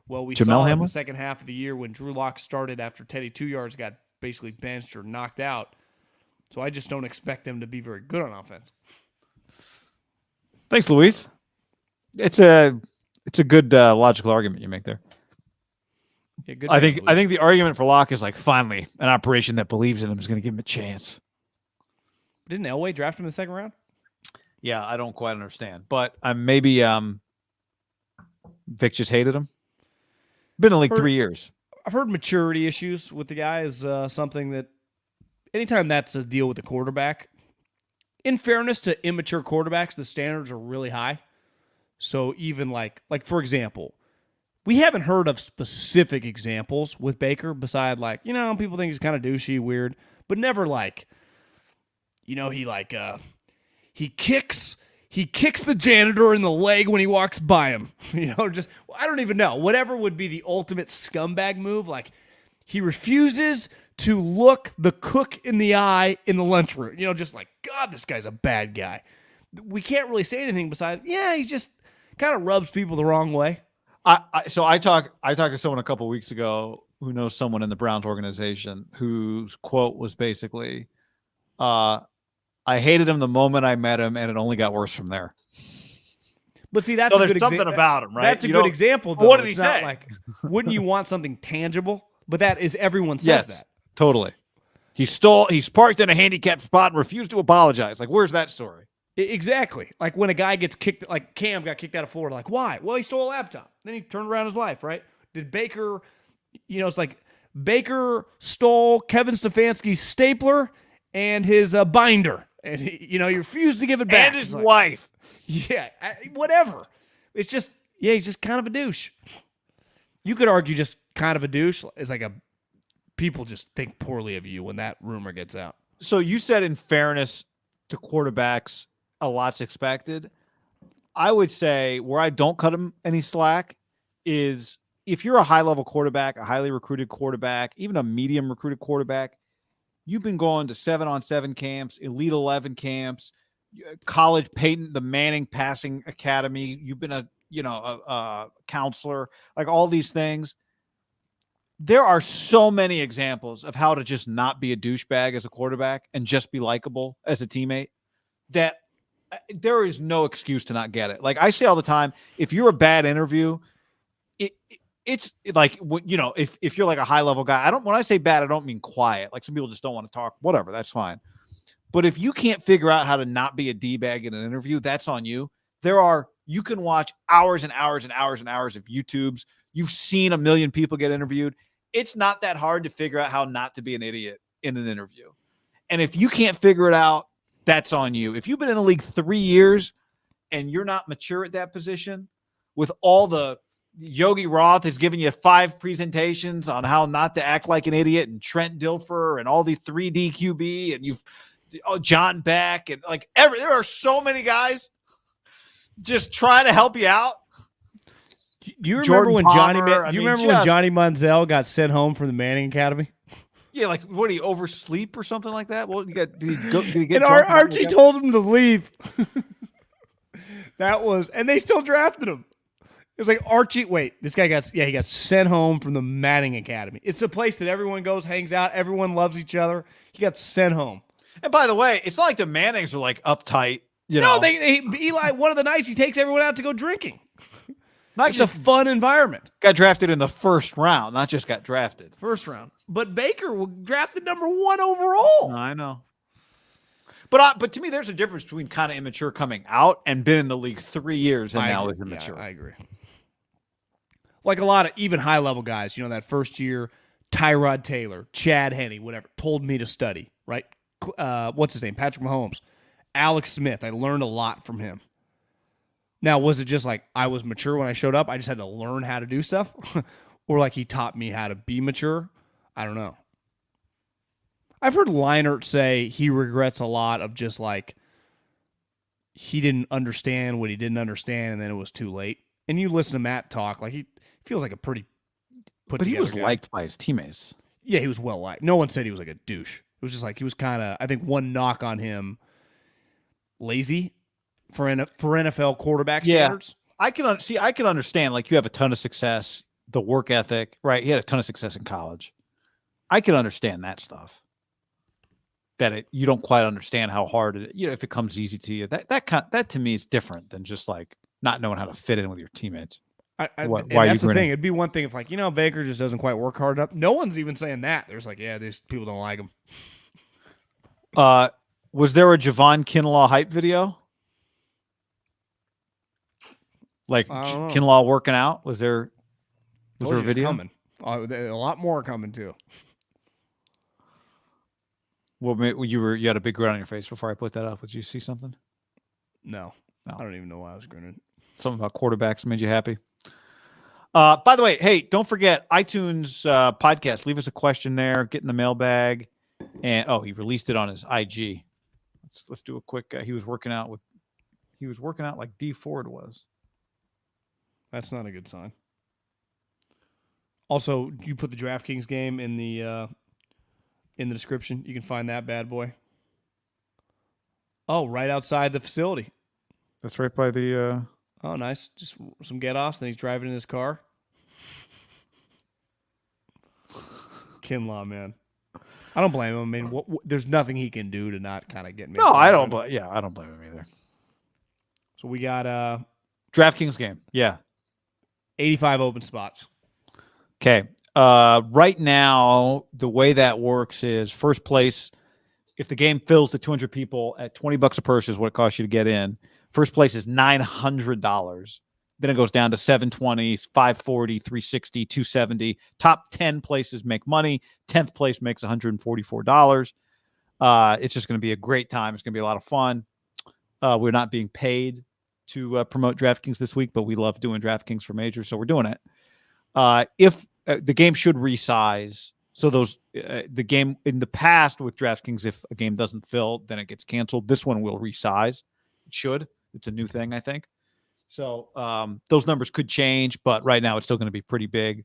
Well, we saw in the second half of the year when Drew Lock started after Teddy 2 yards got basically benched or knocked out. So I just don't expect them to be very good on offense. Thanks, Luis. It's a good logical argument you make there. Yeah, good. I think the argument for Locke is like finally an operation that believes in him is going to give him a chance. Didn't Elway draft him in the second round? Yeah, I don't quite understand, but maybe Vic just hated him. Been in the league 3 years. I've heard maturity issues with the guy is something that anytime that's a deal with the quarterback, in fairness to immature quarterbacks, the standards are really high. So even like for example, we haven't heard of specific examples with Baker beside people think he's kind of douchey, weird, but never he kicks the janitor in the leg when he walks by him. I don't even know. Whatever would be the ultimate scumbag move. Like, he refuses to look the cook in the eye in the lunchroom. Just like, God, this guy's a bad guy. We can't really say anything besides, yeah, he just kind of rubs people the wrong way. So I talked to someone a couple of weeks ago who knows someone in the Browns organization whose quote was basically, I hated him the moment I met him, and it only got worse from there. But see, that's a good something about him, right? That's a good example, though. What did he it's say? Not like, wouldn't you want something tangible? But that is everyone says that. Totally. He's parked in a handicapped spot and refused to apologize. Like, where's that story? Exactly. Like when a guy gets kicked, like Cam got kicked out of Florida. Like, why? Well, he stole a laptop. Then he turned around his life, right? Did Baker, it's like Baker stole Kevin Stefanski's stapler and his binder. And he refused to give it back. And his wife. Yeah, whatever. It's just, he's just kind of a douche. You could argue just kind of a douche is like people just think poorly of you when that rumor gets out. So you said in fairness to quarterbacks, a lot's expected. I would say where I don't cut him any slack is if you're a high-level quarterback, a highly recruited quarterback, even a medium recruited quarterback, you've been going to 7-on-7 camps, Elite 11 camps, college Peyton, the Manning Passing Academy. You've been a counselor, like all these things. There are so many examples of how to just not be a douchebag as a quarterback and just be likable as a teammate that there is no excuse to not get it. Like I say all the time, if you're a bad interview, it's like, if you're like a high level guy, when I say bad, I don't mean quiet. Like some people just don't want to talk, whatever, that's fine. But if you can't figure out how to not be a D-bag in an interview, that's on you. You can watch hours and hours and hours and hours of YouTubes. You've seen a million people get interviewed. It's not that hard to figure out how not to be an idiot in an interview. And if you can't figure it out, that's on you. If you've been in the league 3 years and you're not mature at that position, with all the Yogi Roth has given you 5 presentations on how not to act like an idiot, and Trent Dilfer and all these 3D QB, and John Beck, and there are so many guys just trying to help you out. Do you remember when Johnny Manziel got sent home from the Manning Academy? Yeah, like what, did he oversleep or something like that? Well, did he get and Archie told him to leave. And they still drafted him. It was like Archie. Wait, this guy he got sent home from the Manning Academy. It's the place that everyone goes, hangs out, everyone loves each other. He got sent home. And by the way, it's not like the Mannings are like uptight. No, Eli. One of the nights he takes everyone out to go drinking. It's a fun environment. Got drafted in the first round, not just got drafted. First round. But Baker was drafted number 1 overall. No, I know. But to me, there's a difference between kind of immature coming out and been in the league 3 years and now is immature. Yeah, I agree. Like a lot of even high-level guys, that first year, Tyrod Taylor, Chad Henne, whatever, told me to study, right? What's his name? Patrick Mahomes. Alex Smith. I learned a lot from him. Now, was it just like I was mature when I showed up? I just had to learn how to do stuff? Or like he taught me how to be mature? I don't know. I've heard Leinart say he regrets a lot of just like he didn't understand what he didn't understand and then it was too late. And you listen to Matt talk, like he feels like a pretty put together But he was guy. liked by his teammates. Yeah, he was well liked. No one said he was like a douche. It was just like he was kind of, I think one knock on him, lazy for NFL quarterback standards. I can understand, like, you have a ton of success, the work ethic, right? He had a ton of success in college. I can understand that stuff. That you don't quite understand how hard it, if it comes easy to you. That to me is different than just like not knowing how to fit in with your teammates. Why that's the thing. It'd be one thing if like, Baker just doesn't quite work hard enough. No one's even saying that. There's like, yeah, these people don't like him. Was there a Javon Kinlaw hype video? Like Kinlaw working out? Was there a video? Coming. A lot more coming too. Well, you had a big grin on your face before I put that up. Did you see something? No. I don't even know why I was grinning. Something about quarterbacks made you happy. By the way, hey, don't forget iTunes podcast. Leave us a question there. Get in the mailbag. And he released it on his IG. Let's do a quick. He was working out like D Ford was. That's not a good sign. Also, you put the DraftKings game in the description. You can find that bad boy. Oh, right outside the facility. That's right by the. Oh, nice. Just some get-offs. Then he's driving in his car. Kinlaw, man. I don't blame him. I mean, there's nothing he can do to not kind of get me. No, I don't blame him either. So we got DraftKings game. Yeah. 85 open spots. Okay. Right now, the way that works is first place, if the game fills to 200 people at $20 a purse is what it costs you to get in. First place is $900. Then it goes down to $720, $540, $360, $270. Top 10 places make money. 10th place makes $144. It's just going to be a great time. It's going to be a lot of fun. We're not being paid to promote DraftKings this week, but we love doing DraftKings for majors, so we're doing it. If the game should resize, so the game in the past with DraftKings, if a game doesn't fill, then it gets canceled. This one will resize. It should. It's a new thing, I think. So those numbers could change, but right now it's still going to be pretty big.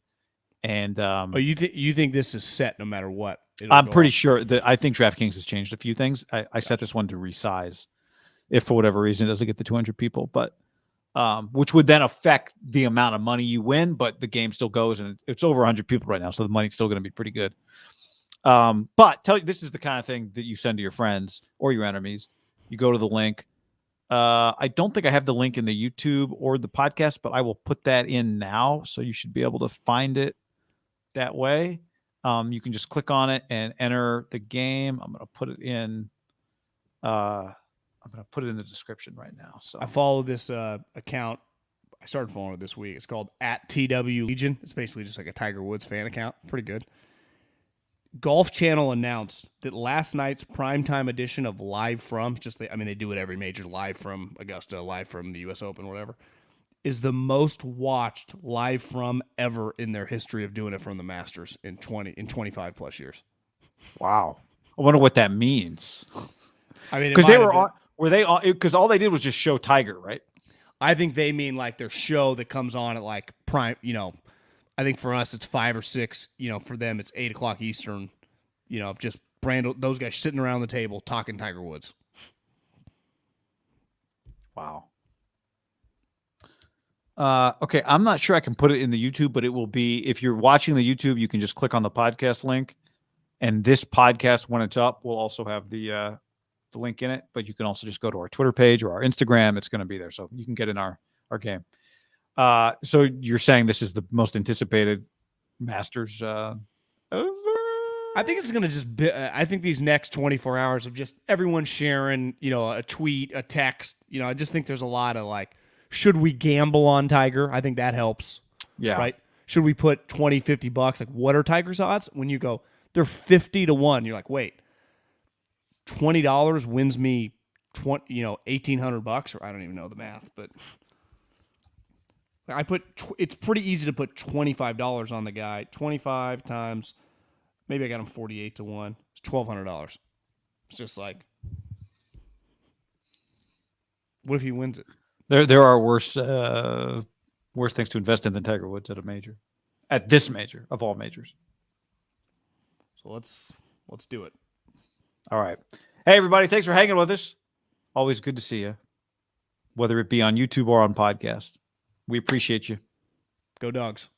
And you think this is set no matter what? I'm pretty sure that I think DraftKings has changed a few things. I set this one to resize if for whatever reason it doesn't get to 200 people, but which would then affect the amount of money you win, but the game still goes and it's over 100 people right now, so the money's still going to be pretty good. But this is the kind of thing that you send to your friends or your enemies. You go to the link. I don't think I have the link in the YouTube or the podcast, but I will put that in now, so you should be able to find it that way. You can just click on it and enter the game. I'm going to put it in. I'm going to put it in the description right now. So I follow this account. I started following it this week. It's called @TW_Legion. It's basically just like a Tiger Woods fan account. Pretty good. Golf Channel announced that last night's primetime edition of Live From, they do it every major, live from Augusta, live from the U.S. Open, whatever, is the most watched Live From ever in their history of doing it from the Masters in 25 plus years. Wow. I wonder what that means. I mean, because because all they did was just show Tiger, right? I think they mean like their show that comes on at like prime, I think for us it's 5 or 6. For them it's 8 o'clock Eastern. Just those guys sitting around the table talking Tiger Woods. Wow. Okay, I'm not sure I can put it in the YouTube, but it will be, if you're watching the YouTube, you can just click on the podcast link, and this podcast, when it's up, will also have the link in it. But you can also just go to our Twitter page or our Instagram. It's going to be there, so you can get in our game. So you're saying this is the most anticipated Masters ever? I think it's going to just be, I think these next 24 hours of just everyone sharing, a tweet, a text, I just think there's a lot of like, should we gamble on Tiger? I think that helps. Yeah. Right. Should we put 20, $50? Like, what are Tiger's odds? When you go, they're 50-1. You're like, wait, $20 wins me $1,800, or I don't even know the math, but it's pretty easy to put $25 on the guy. 25 times, maybe I got him 48-1. It's $1,200. It's just like, what if he wins it? There are worse things to invest in than Tiger Woods at this major of all majors. So let's do it. All right. Hey everybody, thanks for hanging with us. Always good to see you, whether it be on YouTube or on podcast. We appreciate you. Go Dogs.